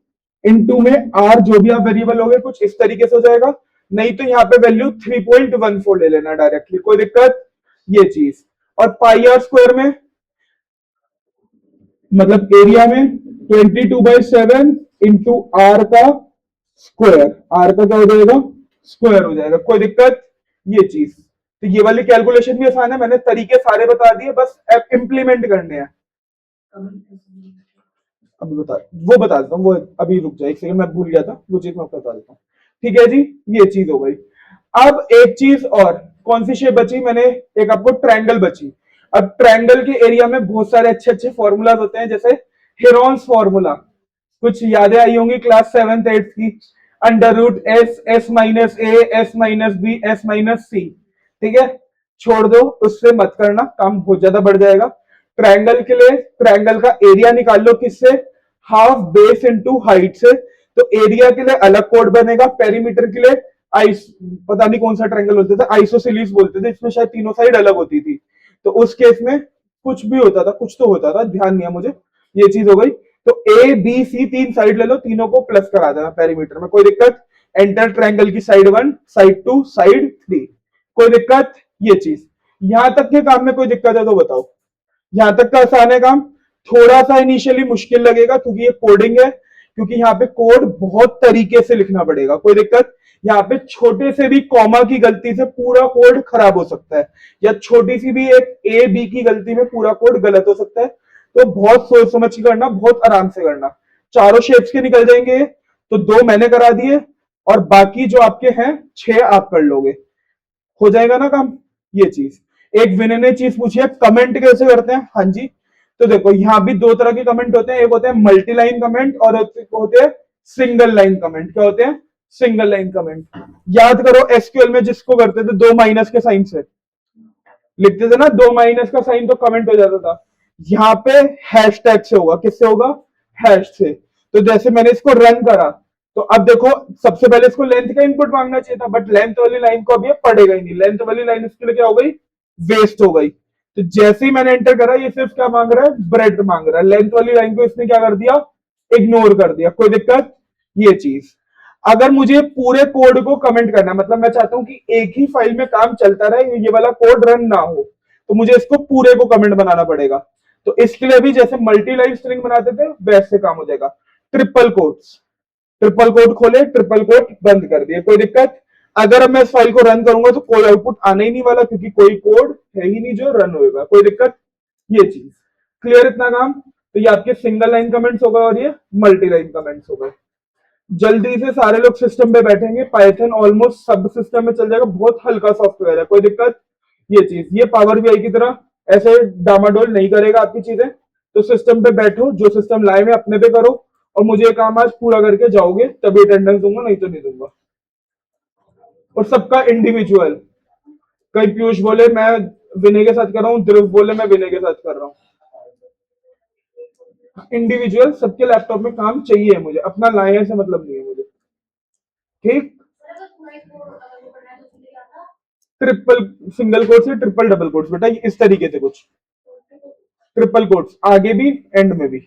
A: इंटू में आर जो भी आप वेरिएबल होगे कुछ इस तरीके से हो जाएगा, नहीं तो यहाँ पे वैल्यू 3.14 ले लेना डायरेक्टली, कोई दिक्कत, ये चीज। और पाई आर स्क्वायर में मतलब एरिया में 22/7 इंटू आर का स्क्वायर, आर का क्या हो जाएगा, स्क्वायर हो जाएगा, कोई दिक्कत, ये चीज। तो ये वाली कैलकुलेशन भी आसान है, मैंने तरीके सारे बता दिए, बस इम्प्लीमेंट करने हैं। अभी बता, वो बता देता हूँ, वो अभी रुक जाए एक सेकंड, मैं भूल गया था, वो चीज मैं बता देता हूँ। ठीक है जी, ये चीज हो गई। अब एक चीज और, कौन सी शेप बची, मैंने एक आपको ट्रायंगल बची। अब ट्रायंगल के एरिया में बहुत सारे अच्छे अच्छे फॉर्मूलाज होते हैं, जैसे हेरॉन्स फॉर्मूला, कुछ यादें आई होंगी क्लास 7th 8th की, under root S, S minus A, S minus B, S minus C. ठीक है, छोड़ दो, उससे मत करना, काम बहुत ज्यादा बढ़ जाएगा। ट्रायंगल के लिए ट्रायंगल का एरिया निकाल लो, किससे, हाफ बेस इनटू हाइट से। तो एरिया के लिए अलग कोड बनेगा, पेरीमीटर के लिए आइस, पता नहीं कौन सा ट्रायंगल बोलते थे, आइसोसेलिस बोलते थे, इसमें शायद तीनों साइड अलग होती थी। तो उस केस में कुछ भी होता था, कुछ तो होता था, ध्यान नहीं है मुझे, ये चीज हो गई। तो ए बी सी तीन साइड ले लो, तीनों को प्लस करा देना पेरीमीटर में, कोई दिक्कत। एंटर ट्रायंगल की साइड 1, साइड 2, साइड 3, कोई दिक्कत, ये चीज। यहां तक के काम में कोई दिक्कत है तो बताओ। यहां तक का आसान है काम, थोड़ा सा इनिशियली मुश्किल लगेगा क्योंकि ये कोडिंग है, क्योंकि यहाँ पे कोड बहुत तरीके से लिखना पड़ेगा, कोई दिक्कत। यहाँ पे छोटे से भी कॉमा की गलती से पूरा कोड खराब हो सकता है, या छोटी सी भी एक ए बी की गलती में पूरा कोड गलत हो सकता है। तो बहुत सोच समझ के करना, बहुत आराम से करना। चारों शेप्स के निकल जाएंगे, तो 2 मैंने करा दिए, और बाकी जो आपके हैं 6 आप कर लोगे, हो जाएगा ना काम, ये चीज। एक विनय ने चीज पूछी है, कमेंट कैसे करते हैं, हाँ जी। तो देखो यहाँ भी 2 तरह के कमेंट होते हैं, एक होते हैं मल्टी लाइन कमेंट और होते हैं सिंगल लाइन कमेंट। क्या होते हैं, सिंगल लाइन कमेंट। याद करो एसक्यूएल में जिसको करते थे 2 माइनस के साइन से लिखते थे ना, 2 माइनस का साइन तो कमेंट हो जाता था। यहाँ पे हैश टैग से होगा, किससे होगा, हैश से। तो जैसे मैंने इसको रन करा, तो अब देखो सबसे पहले इसको लेंथ का इनपुट मांगना चाहिए था, बट लेंथ वाली लाइन को अब ये पढ़ेगा ही नहीं, लेंथ वाली लाइन इसके लिए क्या हो गई, वेस्ट हो गई। तो जैसे ही मैंने एंटर करा, ये सिर्फ क्या मांग रहा है, ब्रेड मांग रहा है, लेंथ वाली लाइन को इसने क्या कर दिया, इग्नोर कर दिया, कोई दिक्कत, ये चीज। अगर मुझे पूरे कोड को कमेंट करना है, मतलब मैं चाहता हूं कि एक ही फाइल में काम चलता रहे, ये वाला कोड रन ना हो, तो मुझे इसको पूरे को कमेंट बनाना पड़ेगा। तो इसके लिए भी जैसे मल्टी लाइन स्ट्रिंग बनाते थे वैसे काम हो जाएगा। ट्रिपल कोट्स, ट्रिपल कोट खोले, ट्रिपल कोट बंद कर दिए, कोई दिक्कत। अगर अब मैं इस फाइल को रन करूंगा तो कोई आउटपुट आने ही नहीं वाला, क्योंकि कोई कोड है ही नहीं जो रन होगा, कोई दिक्कत, ये चीज। क्लियर इतना काम। तो ये आपके सिंगल लाइन कमेंट्स होगा और ये मल्टी लाइन कमेंट्स होगा। जल्दी से सारे लोग सिस्टम पे बैठेंगे, पाइथन ऑलमोस्ट सब सिस्टम में चल जाएगा, बहुत हल्का सॉफ्टवेयर है, कोई दिक्कत, ये चीज। ये पावर बीआई की तरह ऐसे डामाडोल नहीं करेगा आपकी चीजें। तो सिस्टम पे बैठो, जो सिस्टम लाए में अपने पे करो, और मुझे ये काम आज पूरा करके जाओगे तभी अटेंडेंस दूंगा, नहीं तो नहीं दूंगा। और सबका इंडिविजुअल, कई पीयूष बोले मैं विनय के साथ कर रहा हूँ, ध्रुव बोले मैं विनय के साथ कर रहा हूँ। इंडिविजुअल सबके लैपटॉप में काम चाहिए मुझे, अपना लाए से मतलब नहीं है मुझे, ठीक। ट्रिपल सिंगल कोट्स या ट्रिपल डबल कोट्स बेटा, इस तरीके से कुछ ट्रिपल कोट्स आगे भी एंड में भी।